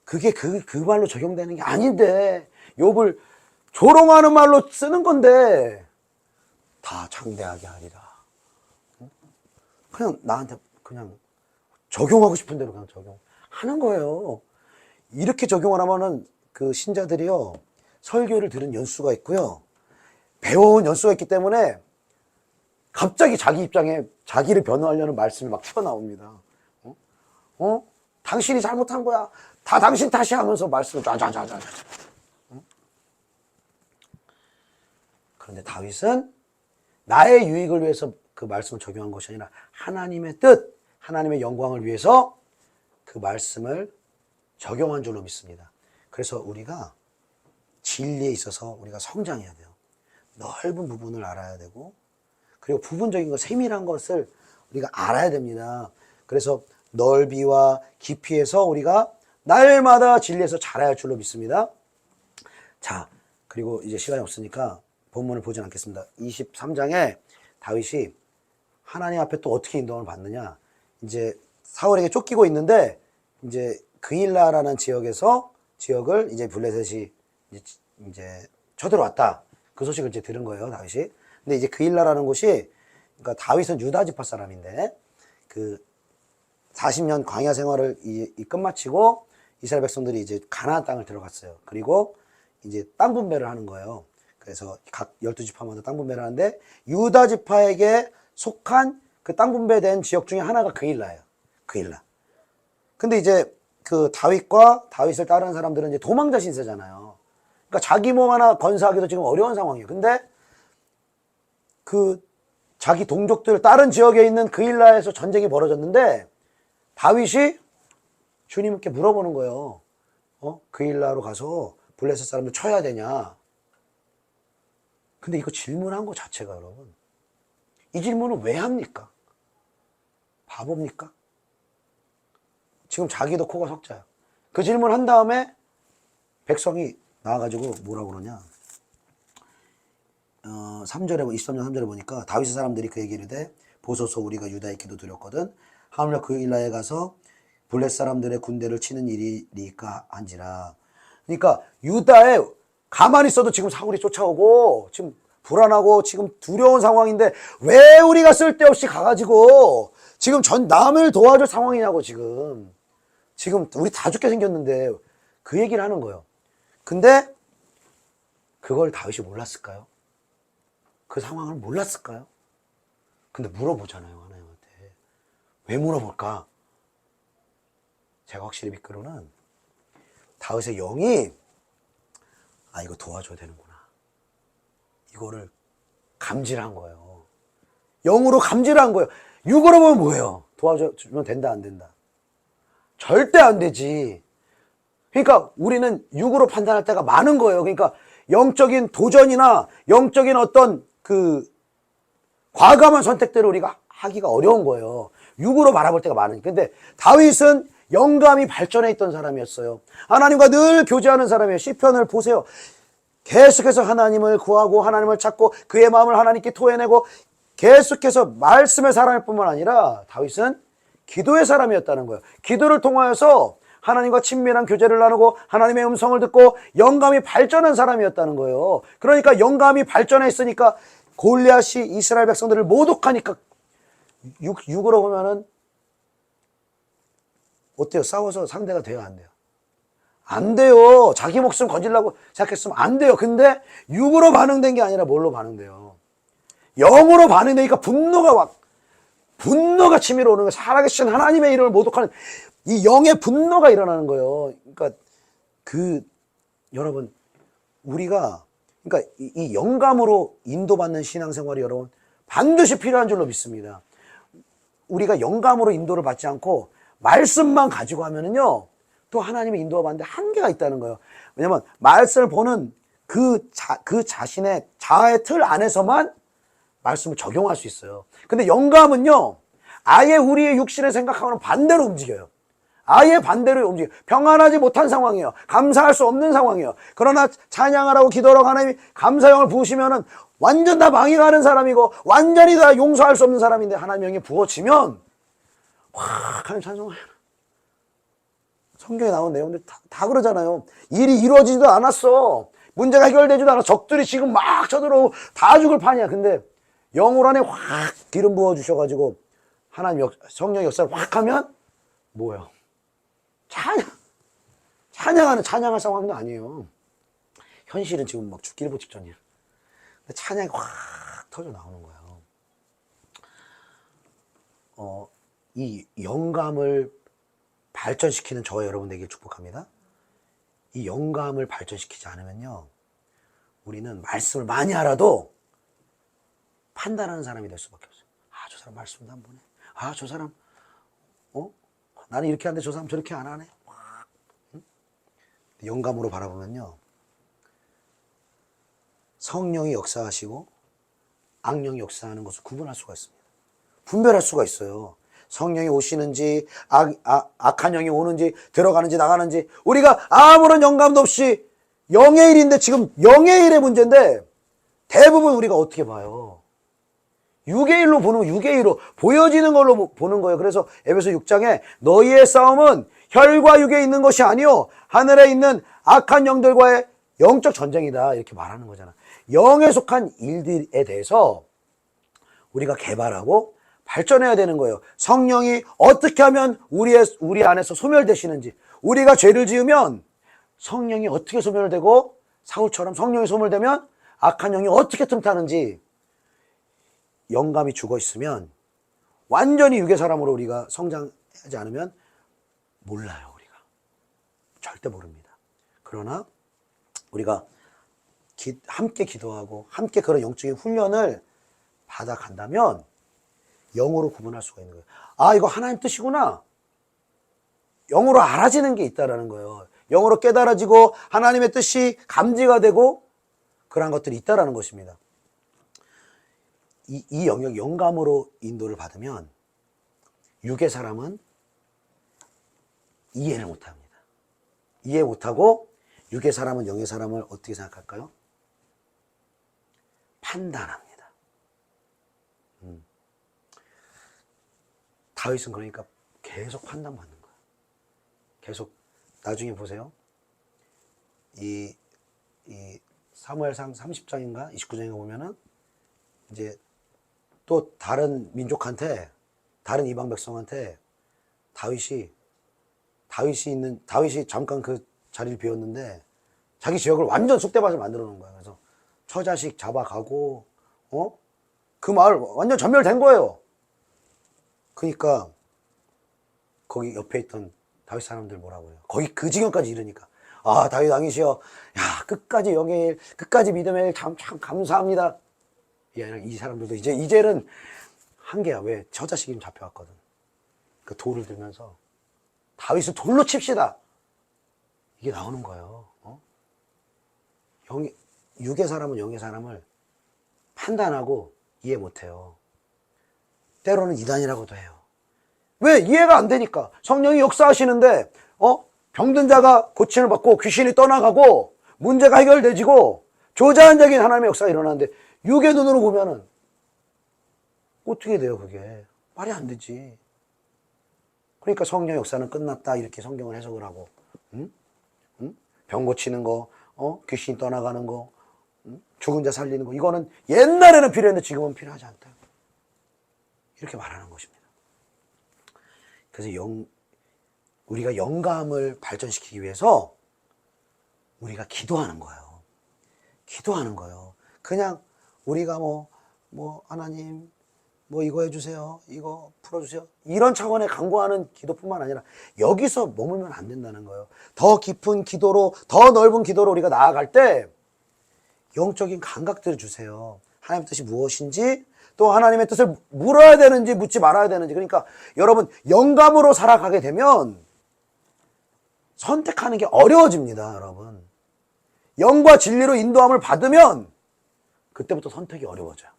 그게 그 말로 적용되는 게 아닌데 욥을 조롱하는 말로 쓰는 건데 다 창대하게 하리라. 그냥 나한테 그냥 적용하고 싶은 대로 그냥 적용하는 거예요. 이렇게 적용을 하면은 그 신자들이요 설교를 들은 연수가 있고요 배워온 연수가 있기 때문에 갑자기 자기 입장에 자기를 변호하려는 말씀이 막 튀어나옵니다. 당신이 잘못한 거야. 다 당신 탓이 하면서 말씀을 짜자자자자. 그런데 다윗은 나의 유익을 위해서 그 말씀을 적용한 것이 아니라 하나님의 뜻, 하나님의 영광을 위해서 그 말씀을 적용한 줄로 믿습니다. 그래서 우리가 진리에 있어서 우리가 성장해야 돼요. 넓은 부분을 알아야 되고 그리고 부분적인 것, 세밀한 것을 우리가 알아야 됩니다. 그래서 넓이와 깊이에서 우리가 날마다 진리에서 자라야 할 줄로 믿습니다. 자, 그리고 이제 시간이 없으니까 본문을 보진 않겠습니다. 23장에 다윗이 하나님 앞에 또 어떻게 인도를 받느냐. 이제 사울에게 쫓기고 있는데 이제 그일라라는 지역을 이제 블레셋이 이제 쳐들어왔다. 그 소식을 이제 들은 거예요, 다윗이. 근데 이제 그일라라는 곳이, 그러니까 다윗은 유다 지파 사람인데, 그 40년 광야 생활을 끝마치고 이스라엘 백성들이 이제 가나안 땅을 들어갔어요. 그리고 이제 땅 분배를 하는 거예요. 그래서 각 12지파마다 땅 분배를 하는데, 유다 지파에게 속한 그 땅 분배된 지역 중에 하나가 그일라예요. 그일라. 근데 이제 그 다윗을 따르는 사람들은 이제 도망자 신세잖아요. 그러니까 자기 몸 하나 건사하기도 지금 어려운 상황이에요. 근데 그 자기 동족들 다른 지역에 있는 그일라에서 전쟁이 벌어졌는데 다윗이 주님께 물어보는 거예요. 그일라로 가서 블레셋 사람들 쳐야 되냐? 근데 이거 질문한 거 자체가 여러분, 이 질문을 왜 합니까? 바보입니까? 지금 자기도 코가 석자야. 그 질문 한 다음에 백성이 나와가지고 뭐라고 그러냐? 3절에, 23절 3절에 보니까 다윗의 사람들이 그에게 이르되 보소서 우리가 유다에 기도드렸거든 하물며 그일라에 가서 블레셋 사람들의 군대를 치는 일이니까 한지라. 그러니까 유다에 가만히 있어도 지금 사울이 쫓아오고 지금 불안하고 지금 두려운 상황인데 왜 우리가 쓸데없이 가가지고 지금 남을 도와줄 상황이냐고. 지금 우리 다 죽게 생겼는데 그 얘기를 하는 거예요. 근데 그걸 다윗이 몰랐을까요? 그 상황을 몰랐을까요? 근데 물어보잖아요, 하나님한테. 왜 물어볼까? 제가 확실히 믿기로는 다윗의 영이 이거 도와줘야 되는구나, 이거를 감지를 한 거예요. 영으로 감지를 한 거예요. 육으로 보면 뭐예요? 도와주면 된다 안 된다? 절대 안 되지. 그러니까 우리는 육으로 판단할 때가 많은 거예요. 그러니까 영적인 도전이나 영적인 어떤 그 과감한 선택들을 우리가 하기가 어려운 거예요. 육으로 바라볼 때가 많으니까. 근데 다윗은 영감이 발전해 있던 사람이었어요. 하나님과 늘 교제하는 사람이에요. 시편을 보세요. 계속해서 하나님을 구하고 하나님을 찾고 그의 마음을 하나님께 토해내고 계속해서 말씀의 사람일 뿐만 아니라 다윗은 기도의 사람이었다는 거예요. 기도를 통하여서 하나님과 친밀한 교제를 나누고 하나님의 음성을 듣고 영감이 발전한 사람이었다는 거예요. 그러니까 영감이 발전했으니까 골리앗이 이스라엘 백성들을 모독하니까 육으로 보면은 어때요? 싸워서 상대가 돼요, 안 돼요? 안 돼요. 자기 목숨 건지려고 생각했으면 안 돼요. 근데 육으로 반응된 게 아니라 뭘로 반응돼요? 영으로 반응되니까 분노가 치밀어 오는 거예요. 살아계신 하나님의 이름을 모독하는 이 영의 분노가 일어나는 거예요. 그러니까 여러분, 우리가 그러니까 이 영감으로 인도받는 신앙생활이 여러분 반드시 필요한 줄로 믿습니다. 우리가 영감으로 인도를 받지 않고 말씀만 가지고 하면은요, 또 하나님의 인도가 받는데 한계가 있다는 거예요. 왜냐면 말씀을 보는 그 자신의 자아의 틀 안에서만 말씀을 적용할 수 있어요. 근데 영감은요, 아예 우리의 육신의 생각하고는 반대로 움직여요. 아예 반대로 움직여요. 평안하지 못한 상황이에요. 감사할 수 없는 상황이에요. 그러나 찬양하라고 기도하라고 하나님이 감사형을 부으시면은 완전 다 망해가는 사람이고 완전히 다 용서할 수 없는 사람인데 하나님의 영이 부어지면 확 하는 찬송을. 성경에 나온 내용들 다 그러잖아요. 일이 이루어지지도 않았어. 문제가 해결되지도 않아. 적들이 지금 막 쳐들어오고 다 죽을 판이야. 근데 영혼 안에 확 기름 부어주셔가지고 하나님 성령 역사를 확 하면 뭐예요? 찬양할 상황도 아니에요. 현실은 지금 막 죽기일보 직전이야. 근데 찬양이 확 터져 나오는 거예요. 이 영감을 발전시키는 저와 여러분 되길 축복합니다. 이 영감을 발전시키지 않으면요, 우리는 말씀을 많이 알아도 판단하는 사람이 될 수밖에 없어요. 저 사람 말씀도 안 보네. 저 사람 나는 이렇게 하는데 저 사람 저렇게 안 하네. 응? 영감으로 바라보면요, 성령이 역사하시고 악령이 역사하는 것을 구분할 수가 있습니다. 분별할 수가 있어요. 성령이 오시는지 악한 영이 오는지 들어가는지 나가는지. 우리가 아무런 영감도 없이 영의 일인데, 지금 영의 일의 문제인데 대부분 우리가 어떻게 봐요? 육의 일로 보는 거, 육의 일로 보여지는 걸로 보는 거예요. 그래서 에베소 6장에 너희의 싸움은 혈과 육에 있는 것이 아니요 하늘에 있는 악한 영들과의 영적 전쟁이다, 이렇게 말하는 거잖아. 영에 속한 일들에 대해서 우리가 개발하고 발전해야 되는 거예요. 성령이 어떻게 하면 우리 안에서 소멸되시는지, 우리가 죄를 지으면 성령이 어떻게 소멸되고 사울처럼 성령이 소멸되면 악한 영이 어떻게 틈타는지, 영감이 죽어 있으면 완전히 육의 사람으로 우리가 성장하지 않으면 몰라요. 우리가 절대 모릅니다. 그러나 우리가 함께 기도하고 함께 그런 영적인 훈련을 받아간다면 영으로 구분할 수가 있는 거예요. 아, 이거 하나님 뜻이구나. 영으로 알아지는 게 있다라는 거예요. 영으로 깨달아지고 하나님의 뜻이 감지가 되고 그러한 것들이 있다라는 것입니다. 이 영역, 영감으로 인도를 받으면 육의 사람은 이해를 못합니다. 이해 못하고 육의 사람은 영의 사람을 어떻게 생각할까요? 판단합니다. 다윗은 그러니까 계속 판단받는 거예요. 계속 나중에 보세요. 이 사무엘상 30장인가 29장인가 보면은 이제 또 다른 민족한테, 다른 이방 백성한테 다윗이 잠깐 그 자리를 비웠는데 자기 지역을 완전 쑥대밭을 만들어 놓은 거야. 그래서 처자식 잡아가고 그 마을 완전 전멸된 거예요. 그러니까 거기 옆에 있던 다윗 사람들 뭐라고 해요? 거기 그 지경까지 이르니까, 아, 다윗 왕이시여, 야, 끝까지 영의 일, 끝까지 믿음의 일 참 감사합니다. 이 사람들도 이제는 한계야. 왜? 처자식이 잡혀왔거든. 그 돌을 들면서 다윗을 돌로 칩시다. 이게 나오는 거예요. 육의 사람은 영의 사람을 판단하고 이해 못해요. 때로는 이단이라고도 해요. 왜? 이해가 안 되니까. 성령이 역사하시는데 병든 자가 고침을 받고 귀신이 떠나가고 문제가 해결되지고 조자한적인 하나님의 역사가 일어나는데 육의 눈으로 보면은 어떻게 돼요? 그게 말이 안 되지. 그러니까 성령 역사는 끝났다 이렇게 성경을 해석을 하고, 병 고치는 거, 귀신이 떠나가는 거, 죽은 자 살리는 거, 이거는 옛날에는 필요했는데 지금은 필요하지 않다. 이렇게 말하는 것입니다. 그래서 우리가 영감을 발전시키기 위해서 우리가 기도하는 거예요. 기도하는 거예요. 그냥 우리가 하나님, 이거 해주세요. 이거 풀어주세요. 이런 차원의 간구하는 기도뿐만 아니라 여기서 머물면 안 된다는 거예요. 더 깊은 기도로, 더 넓은 기도로 우리가 나아갈 때 영적인 감각들을 주세요. 하나님의 뜻이 무엇인지, 또 하나님의 뜻을 물어야 되는지 묻지 말아야 되는지. 그러니까 여러분, 영감으로 살아가게 되면 선택하는 게 어려워집니다. 여러분, 영과 진리로 인도함을 받으면 그때부터 선택이 어려워져요.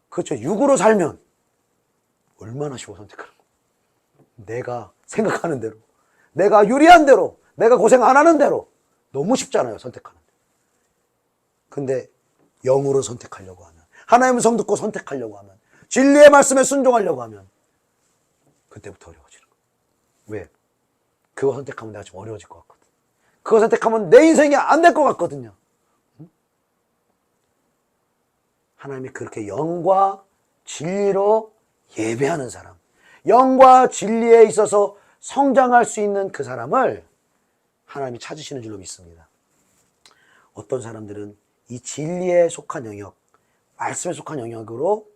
그렇죠. 육으로 살면 얼마나 쉬워 선택하는 거. 내가 생각하는 대로, 내가 유리한 대로, 내가 고생 안 하는 대로 너무 쉽잖아요, 선택하는 데. 근데 영으로 선택하려고 하면, 하나님의 성 듣고 선택하려고 하면, 진리의 말씀에 순종하려고 하면 그때부터 어려워지는 거예요. 왜? 그거 선택하면 내가 좀 어려워질 것 같거든. 그거 선택하면 내 인생이 안 될 것 같거든요. 하나님이 그렇게 영과 진리로 예배하는 사람, 영과 진리에 있어서 성장할 수 있는 그 사람을 하나님이 찾으시는 줄로 믿습니다. 어떤 사람들은 이 진리에 속한 영역, 말씀에 속한 영역으로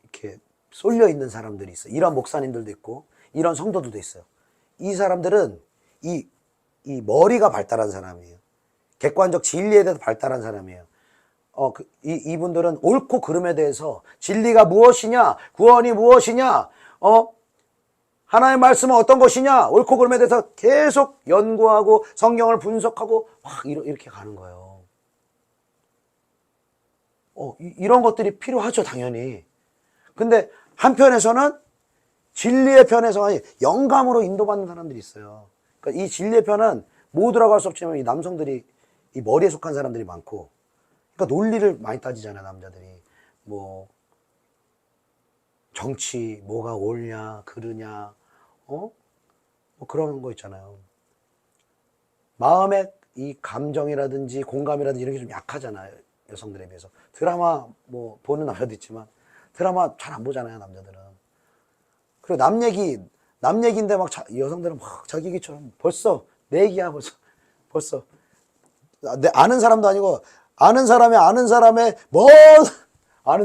이렇게 쏠려 있는 사람들이 있어요. 이런 목사님들도 있고 이런 성도들도 있어요. 이 사람들은 이 머리가 발달한 사람이에요. 객관적 진리에 대해서 발달한 사람이에요. 이분들은 옳고 그름에 대해서, 진리가 무엇이냐, 구원이 무엇이냐, 하나님의 말씀은 어떤 것이냐, 옳고 그름에 대해서 계속 연구하고 성경을 분석하고 막 이렇게 가는 거예요. 이런 것들이 필요하죠, 당연히. 근데 한편에서는 진리의 편에서 영감으로 인도받는 사람들이 있어요. 그러니까 이 진리의 편은 모두라고 할 수 없지만 이 남성들이 이 머리에 속한 사람들이 많고, 그러니까 논리를 많이 따지잖아요, 남자들이. 정치, 뭐가 옳냐, 그르냐, 그런 거 있잖아요. 마음의 이 감정이라든지 공감이라든지 이런 게 좀 약하잖아요, 여성들에 비해서. 드라마 보는 남자도 있지만 드라마 잘 안 보잖아요, 남자들은. 그리고 남 얘기인데 막 여성들은 막 자기 얘기처럼 벌써 내 얘기야, 벌써. 아는 사람도 아니고 아는 사람의 아는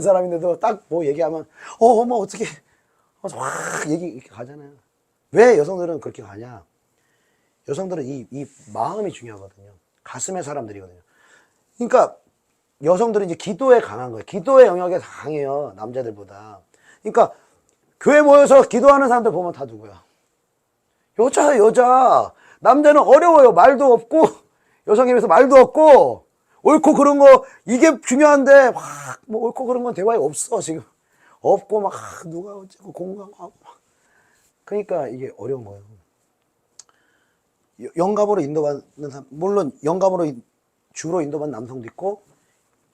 사람인데도 딱 얘기하면 어떻게 확 이렇게 가잖아요. 왜 여성들은 그렇게 가냐? 여성들은 이 마음이 중요하거든요. 가슴의 사람들이거든요. 그러니까 여성들은 이제 기도에 강한 거예요. 기도의 영역에 강해요. 남자들보다. 그러니까 교회 모여서 기도하는 사람들 보면 다 누구야? 여자야, 여자. 남자는 어려워요. 말도 없고, 여성에 비해서 말도 없고, 옳고 그런 거, 이게 중요한데, 막, 뭐, 옳고 그런 건 대화에 없어, 지금. 없고, 막, 누가 어쩌고, 공감하고, 막. 그러니까 이게 어려운 거예요. 영감으로 인도받는 사람, 물론 영감으로 주로 인도받는 남성도 있고,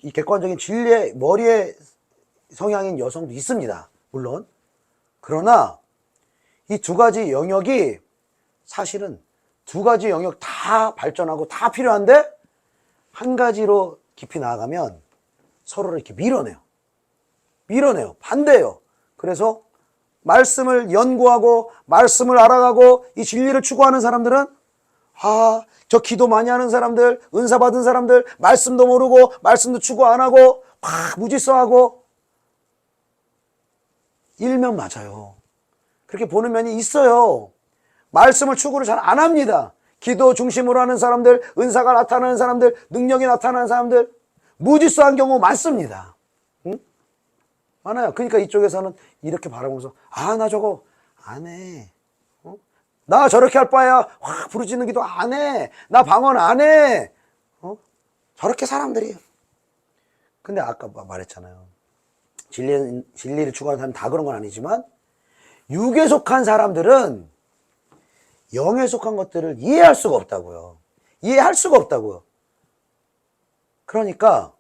이 객관적인 진리의 머리의 성향인 여성도 있습니다. 물론. 그러나, 이 두 가지 영역이 사실은 두 가지 영역 다 발전하고 다 필요한데, 한 가지로 깊이 나아가면 서로를 이렇게 밀어내요. 밀어내요. 반대예요. 그래서 말씀을 연구하고 말씀을 알아가고 이 진리를 추구하는 사람들은 저 기도 많이 하는 사람들, 은사 받은 사람들, 말씀도 모르고 말씀도 추구 안 하고 막 무질서하고 일면 맞아요. 그렇게 보는 면이 있어요. 말씀을 추구를 잘 안 합니다. 기도 중심으로 하는 사람들, 은사가 나타나는 사람들, 능력이 나타나는 사람들, 무질서한 경우 많습니다. 응? 많아요. 그러니까 이쪽에서는 이렇게 바라보면서 나 저거 안 해. 나 저렇게 할 바에야 확 부르짖는 기도 안 해. 나 방언 안 해. 저렇게 사람들이. 근데 아까 말했잖아요. 진리를 추구하는 사람 다 그런 건 아니지만 육에 속한 사람들은 영에 속한 것들을 이해할 수가 없다고요. 이해할 수가 없다고요. 그러니까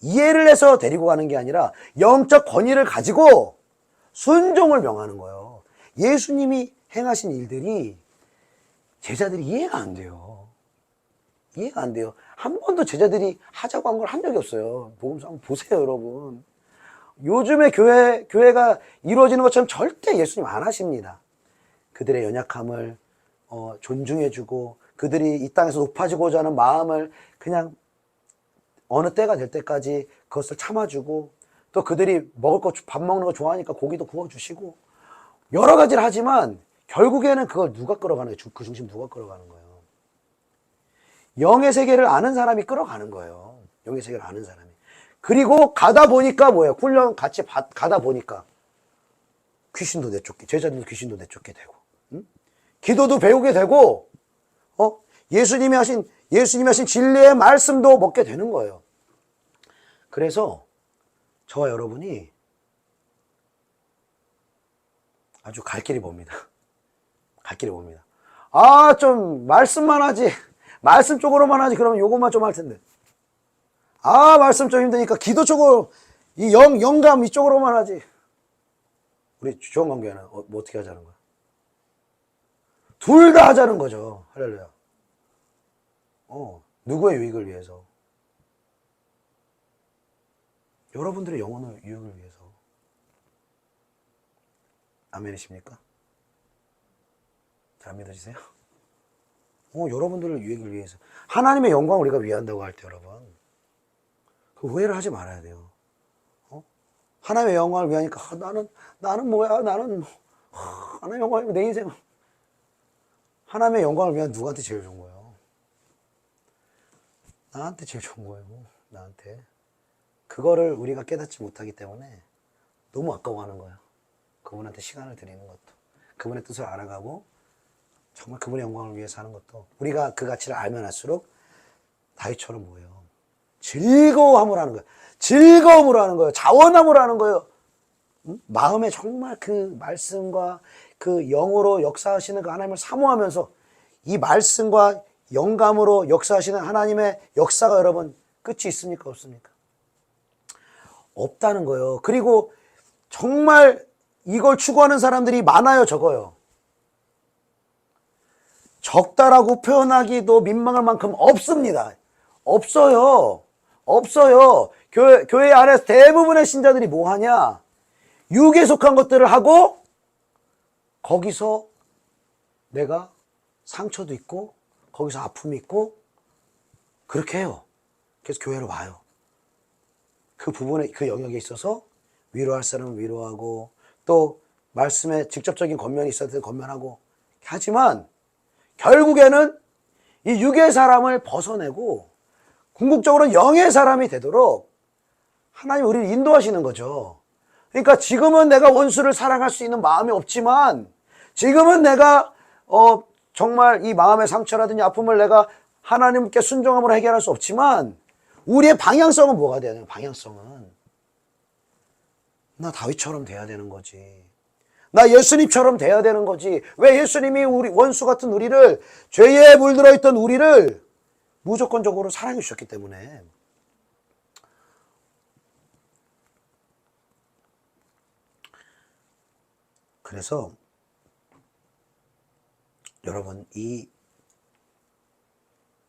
이해를 해서 데리고 가는 게 아니라 영적 권위를 가지고 순종을 명하는 거예요. 예수님이 행하신 일들이 제자들이 이해가 안 돼요. 이해가 안 돼요. 한 번도 제자들이 하자고 한 걸 한 적이 없어요. 복음서 한번 보세요, 여러분. 요즘에 교회가 이루어지는 것처럼 절대 예수님 안 하십니다. 그들의 연약함을 존중해주고 그들이 이 땅에서 높아지고자 하는 마음을 그냥 어느 때가 될 때까지 그것을 참아주고 또 그들이 먹을 거, 밥 먹는 거 좋아하니까 고기도 구워주시고 여러 가지를 하지만 결국에는 그걸 누가 끌어가는 거예요? 그 중심 누가 끌어가는 거예요? 영의 세계를 아는 사람이 끌어가는 거예요. 영의 세계를 아는 사람이. 그리고 가다 보니까 뭐예요? 훈련 같이 가다 보니까 귀신도 내쫓게, 제자들도 귀신도 내쫓게 되고, 기도도 배우게 되고, 예수님이 하신 진리의 말씀도 먹게 되는 거예요. 그래서 저와 여러분이 아주 갈 길이 멉니다. 갈 길이 멉니다. 좀 말씀만 하지. 말씀 쪽으로만 하지. 그러면 요것만 좀 할 텐데. 말씀 좀 힘드니까 기도 쪽으로, 이 영감 이쪽으로만 하지. 우리 주원관계는 뭐 어떻게 하자는 거야? 둘 다 하자는 거죠. 할렐루야. 누구의 유익을 위해서? 여러분들의 영혼의 유익을 위해서. 아멘이십니까? 잘 믿어지세요? 여러분들의 유익을 위해서. 하나님의 영광을 우리가 위한다고 할 때 여러분, 그 오해를 하지 말아야 돼요. 하나님의 영광을 위하니까 나는 뭐야? 하나님의 영광이면 내 인생. 하나님의 영광을 위한 누구한테 제일 좋은 거예요? 나한테 제일 좋은 거예요. 나한테. 그거를 우리가 깨닫지 못하기 때문에 너무 아까워하는 거예요. 그분한테 시간을 드리는 것도, 그분의 뜻을 알아가고 정말 그분의 영광을 위해서 하는 것도, 우리가 그 가치를 알면 할수록 다윗처럼 뭐예요? 즐거움으로 하는 거예요. 즐거움으로 하는 거예요. 자원함으로 하는 거예요. 마음에 정말 그 말씀과 그 영으로 역사하시는 그 하나님을 사모하면서 이 말씀과 영감으로 역사하시는 하나님의 역사가 여러분 끝이 있습니까? 없습니까? 없다는 거예요. 그리고 정말 이걸 추구하는 사람들이 많아요, 적어요? 적다라고 표현하기도 민망할 만큼 없습니다. 없어요. 없어요. 교회 안에서 대부분의 신자들이 뭐 하냐? 육에 속한 것들을 하고 거기서 내가 상처도 있고 거기서 아픔이 있고 그렇게 해요. 그래서 교회로 와요. 그 부분에, 그 영역에 있어서 위로할 사람은 위로하고 또 말씀에 직접적인 권면이 있어야 될 권면하고 하지만 결국에는 이 육의 사람을 벗어내고 궁극적으로는 영의 사람이 되도록 하나님 우리를 인도하시는 거죠. 그러니까 지금은 내가 원수를 사랑할 수 있는 마음이 없지만, 지금은 내가 정말 이 마음의 상처라든지 아픔을 내가 하나님께 순종함으로 해결할 수 없지만, 우리의 방향성은 뭐가 돼야 되는, 방향성은 나 다윗처럼 돼야 되는 거지. 나 예수님처럼 돼야 되는 거지. 왜 예수님이 우리 원수 같은 우리를, 죄에 물들어 있던 우리를 무조건적으로 사랑해 주셨기 때문에. 그래서 여러분, 이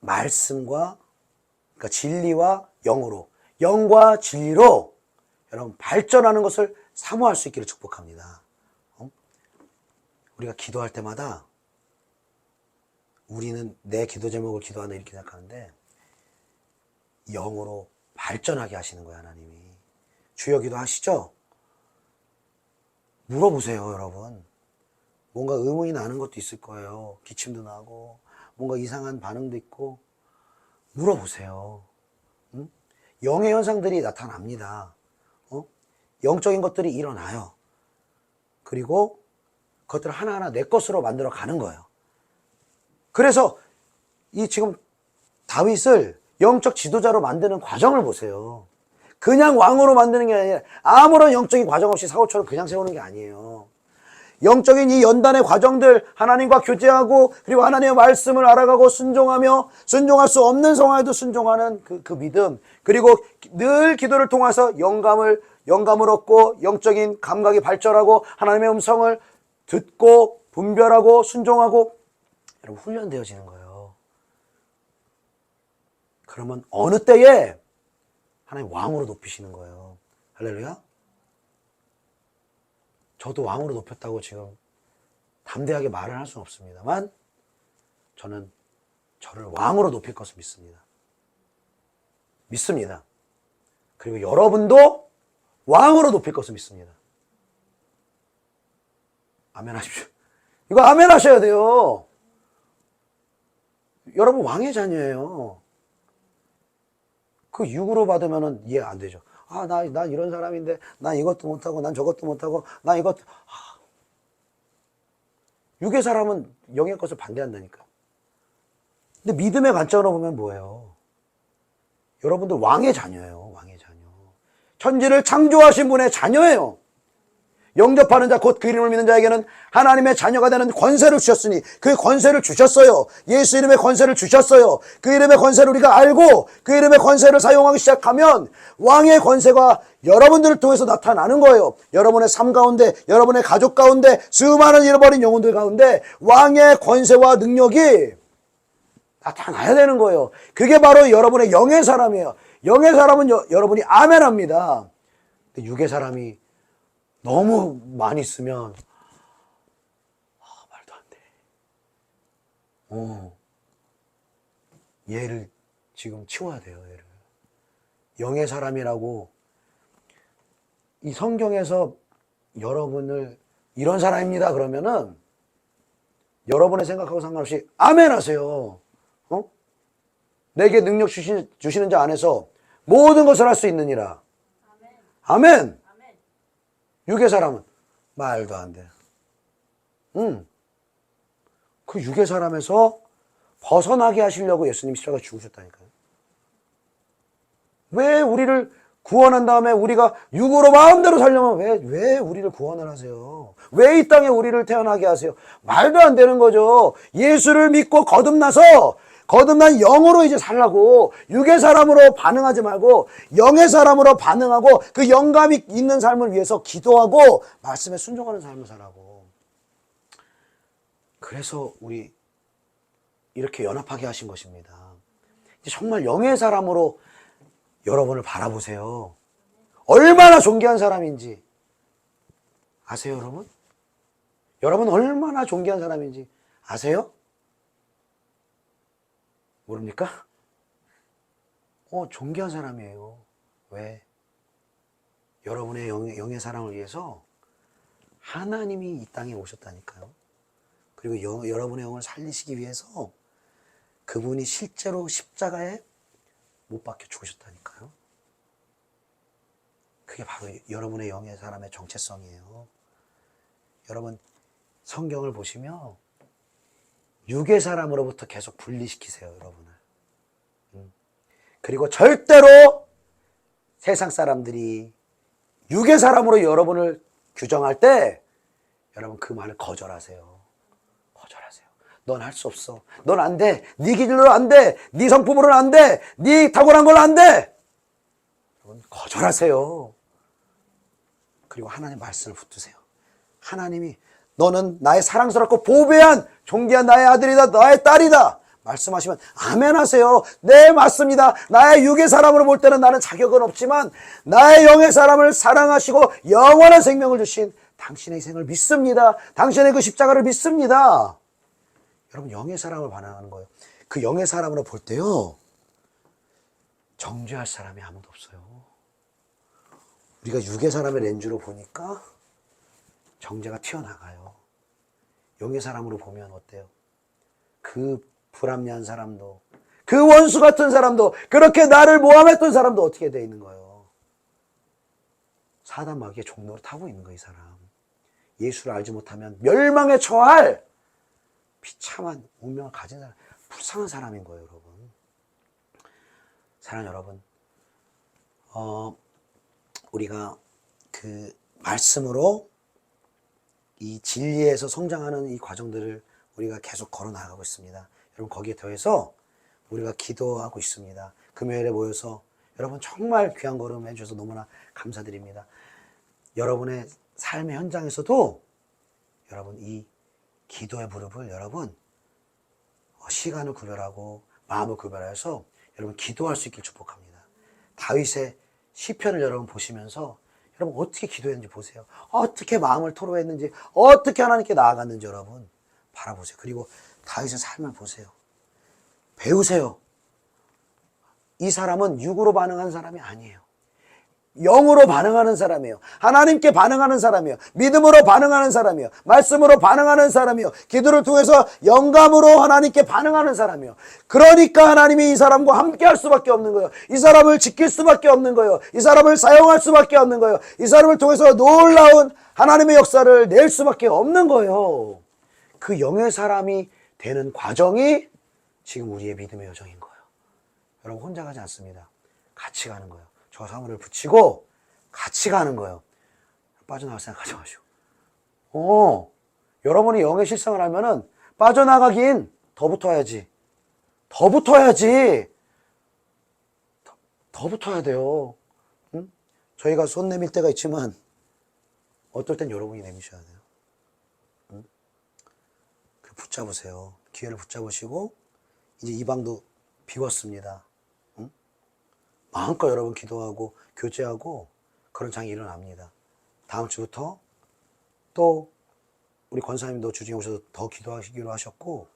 말씀과, 그러니까 진리와 영으로, 영과 진리로 여러분 발전하는 것을 사모할 수 있기를 축복합니다. 우리가 기도할 때마다 우리는 내 기도 제목을 기도하는 이렇게 생각하는데, 영으로 발전하게 하시는 거예요, 하나님이. 주여 기도하시죠? 물어보세요, 여러분. 뭔가 의문이 나는 것도 있을 거예요. 기침도 나고, 뭔가 이상한 반응도 있고, 물어보세요. 응? 영의 현상들이 나타납니다. 영적인 것들이 일어나요. 그리고 그것들을 하나하나 내 것으로 만들어 가는 거예요. 그래서 이 지금 다윗을 영적 지도자로 만드는 과정을 보세요. 그냥 왕으로 만드는 게 아니라 아무런 영적인 과정 없이 사울처럼 그냥 세우는 게 아니에요. 영적인 이 연단의 과정들, 하나님과 교제하고, 그리고 하나님의 말씀을 알아가고 순종하며, 순종할 수 없는 상황에도 순종하는 그 믿음, 그리고 늘 기도를 통해서 영감을 얻고 영적인 감각이 발전하고 하나님의 음성을 듣고 분별하고 순종하고, 여러분 훈련되어지는 거예요. 그러면 어느 때에 하나님 왕으로 높이시는 거예요. 할렐루야. 저도 왕으로 높였다고 지금 담대하게 말을 할 수는 없습니다만, 저는 저를 왕으로 높일 것을 믿습니다. 그리고 여러분도 왕으로 높일 것을 믿습니다. 아멘 하십시오. 이거 아멘 하셔야 돼요. 여러분 왕의 자녀예요. 그 육으로 받으면 이해 안 되죠. 난 이런 사람인데, 난 이것도 못하고, 난 저것도 못하고, 난 이것도. 육의 사람은 영의 것을 반대한다니까. 근데 믿음의 관점으로 보면 뭐예요? 여러분들 왕의 자녀예요. 왕의 자녀. 천지를 창조하신 분의 자녀예요. 영접하는 자, 곧 그 이름을 믿는 자에게는 하나님의 자녀가 되는 권세를 주셨으니, 그 권세를 주셨어요. 예수 이름의 권세를 주셨어요. 그 이름의 권세를 우리가 알고 그 이름의 권세를 사용하기 시작하면 왕의 권세가 여러분들을 통해서 나타나는 거예요. 여러분의 삶 가운데, 여러분의 가족 가운데, 수많은 잃어버린 영혼들 가운데 왕의 권세와 능력이 나타나야 되는 거예요. 그게 바로 여러분의 영의 사람이에요. 영의 사람은 여러분이 아멘합니다. 근데 육의 사람이 너무 많이 쓰면 말도 안 돼. 얘를 지금 치워야 돼요. 얘를. 영의 사람이라고 이 성경에서 여러분을 이런 사람입니다 그러면은 여러분의 생각하고 상관없이 아멘 하세요. 내게 능력 주시는 자 안에서 모든 것을 할 수 있느니라. 아멘. 육의 사람은 말도 안 돼. 그 육의 사람에서 벗어나게 하시려고 예수님이 십자가에 죽으셨다니까요. 왜 우리를 구원한 다음에 우리가 육으로 마음대로 살려면 왜 우리를 구원을 하세요? 왜 이 땅에 우리를 태어나게 하세요? 말도 안 되는 거죠. 예수를 믿고 거듭난 영으로 이제 살라고, 육의 사람으로 반응하지 말고 영의 사람으로 반응하고 그 영감이 있는 삶을 위해서 기도하고 말씀에 순종하는 삶을 살라고. 그래서 우리 이렇게 연합하게 하신 것입니다. 이제 정말 영의 사람으로 여러분을 바라보세요. 얼마나 존귀한 사람인지 아세요, 여러분? 여러분 얼마나 존귀한 사람인지 아세요? 모릅니까? 존귀한 사람이에요. 왜? 여러분의 영의 사랑을 위해서 하나님이 이 땅에 오셨다니까요. 그리고 여러분의 영을 살리시기 위해서 그분이 실제로 십자가에 못 박혀 죽으셨다니까요. 그게 바로 여러분의 영의 사람의 정체성이에요. 여러분 성경을 보시면 육의 사람으로부터 계속 분리시키세요, 여러분을. 그리고 절대로 세상 사람들이 육의 사람으로 여러분을 규정할 때 여러분 그 말을 거절하세요. 거절하세요. 넌 할 수 없어. 넌 안 돼. 네 기질로 안 돼. 네 성품으로는 안 돼. 네 탁월한 걸로 안 돼. 여러분 거절하세요. 그리고 하나님 말씀을 붙드세요. 하나님이 너는 나의 사랑스럽고 보배한 존귀한 나의 아들이다. 나의 딸이다. 말씀하시면 아멘 하세요. 네, 맞습니다. 나의 육의 사람으로 볼 때는 나는 자격은 없지만 나의 영의 사람을 사랑하시고 영원한 생명을 주신 당신의 희생을 믿습니다. 당신의 그 십자가를 믿습니다. 여러분 영의 사람을 반응하는 거예요. 그 영의 사람으로 볼 때요, 정죄할 사람이 아무도 없어요. 우리가 육의 사람의 렌즈로 보니까 정죄가 튀어나가요. 영의 사람으로 보면 어때요? 그 불합리한 사람도, 그 원수 같은 사람도, 그렇게 나를 모함했던 사람도 어떻게 돼 있는 거예요? 사단 마귀의 종로를 타고 있는 거예요, 이 사람. 예수를 알지 못하면 멸망에 처할 비참한 운명을 가진 사람, 불쌍한 사람인 거예요, 여러분. 사랑하는 여러분, 우리가 그 말씀으로 이 진리에서 성장하는 이 과정들을 우리가 계속 걸어 나가고 있습니다. 여러분 거기에 더해서 우리가 기도하고 있습니다. 금요일에 모여서 여러분 정말 귀한 걸음 해주셔서 너무나 감사드립니다. 여러분의 삶의 현장에서도 여러분 이 기도의 무릎을 여러분 시간을 구별하고 마음을 구별해서 여러분 기도할 수 있길 축복합니다. 다윗의 시편을 여러분 보시면서 여러분 어떻게 기도했는지 보세요. 어떻게 마음을 토로했는지, 어떻게 하나님께 나아갔는지 여러분 바라보세요. 그리고 다윗의 삶을 보세요. 배우세요. 이 사람은 육으로 반응한 사람이 아니에요. 영으로 반응하는 사람이에요. 하나님께 반응하는 사람이에요. 믿음으로 반응하는 사람이에요. 말씀으로 반응하는 사람이에요. 기도를 통해서 영감으로 하나님께 반응하는 사람이에요. 그러니까 하나님이 이 사람과 함께 할 수밖에 없는 거예요. 이 사람을 지킬 수밖에 없는 거예요. 이 사람을 사용할 수밖에 없는 거예요. 이 사람을 통해서 놀라운 하나님의 역사를 낼 수밖에 없는 거예요. 그 영의 사람이 되는 과정이 지금 우리의 믿음의 여정인 거예요. 여러분 혼자 가지 않습니다. 같이 가는 거예요. 저 사물을 붙이고 같이 가는 거예요. 빠져나갈 생각하지 마시고. 여러분이 영의 실상을 알면은 빠져나가긴 더 붙어야지. 더 붙어야지. 더 붙어야 돼요. 응? 저희가 손 내밀 때가 있지만 어떨 땐 여러분이 내미셔야 돼요. 응? 붙잡으세요. 기회를 붙잡으시고 이제 이 방도 비웠습니다. 마음껏 여러분 기도하고 교제하고 그런 장이 일어납니다. 다음 주부터 또 우리 권사님도 주중에 오셔서 더 기도하시기로 하셨고,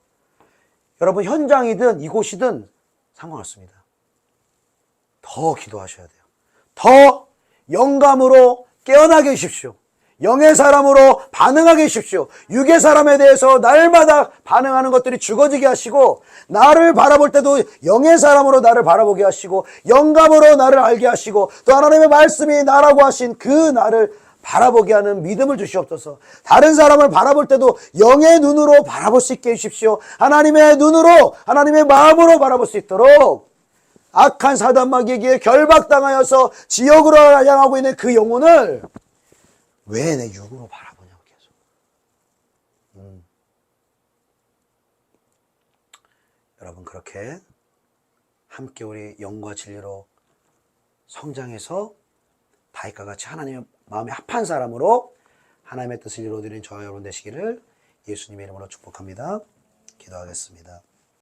여러분 현장이든 이곳이든 상관없습니다. 더 기도하셔야 돼요. 더 영감으로 깨어나게 해주십시오. 영의 사람으로 반응하게 해주십시오. 육의 사람에 대해서 날마다 반응하는 것들이 죽어지게 하시고, 나를 바라볼 때도 영의 사람으로 나를 바라보게 하시고, 영감으로 나를 알게 하시고, 또 하나님의 말씀이 나라고 하신 그 나를 바라보게 하는 믿음을 주시옵소서. 다른 사람을 바라볼 때도 영의 눈으로 바라볼 수 있게 해주십시오. 하나님의 눈으로, 하나님의 마음으로 바라볼 수 있도록 악한 사단 마귀에게 결박당하여서 지옥으로 향하고 있는 그 영혼을 왜 내 육으로 바라보냐고 계속. 여러분 그렇게 함께 우리 영과 진리로 성장해서 다윗과 같이 하나님의 마음에 합한 사람으로 하나님의 뜻을 이루어드리는 저와 여러분 되시기를 예수님의 이름으로 축복합니다. 기도하겠습니다.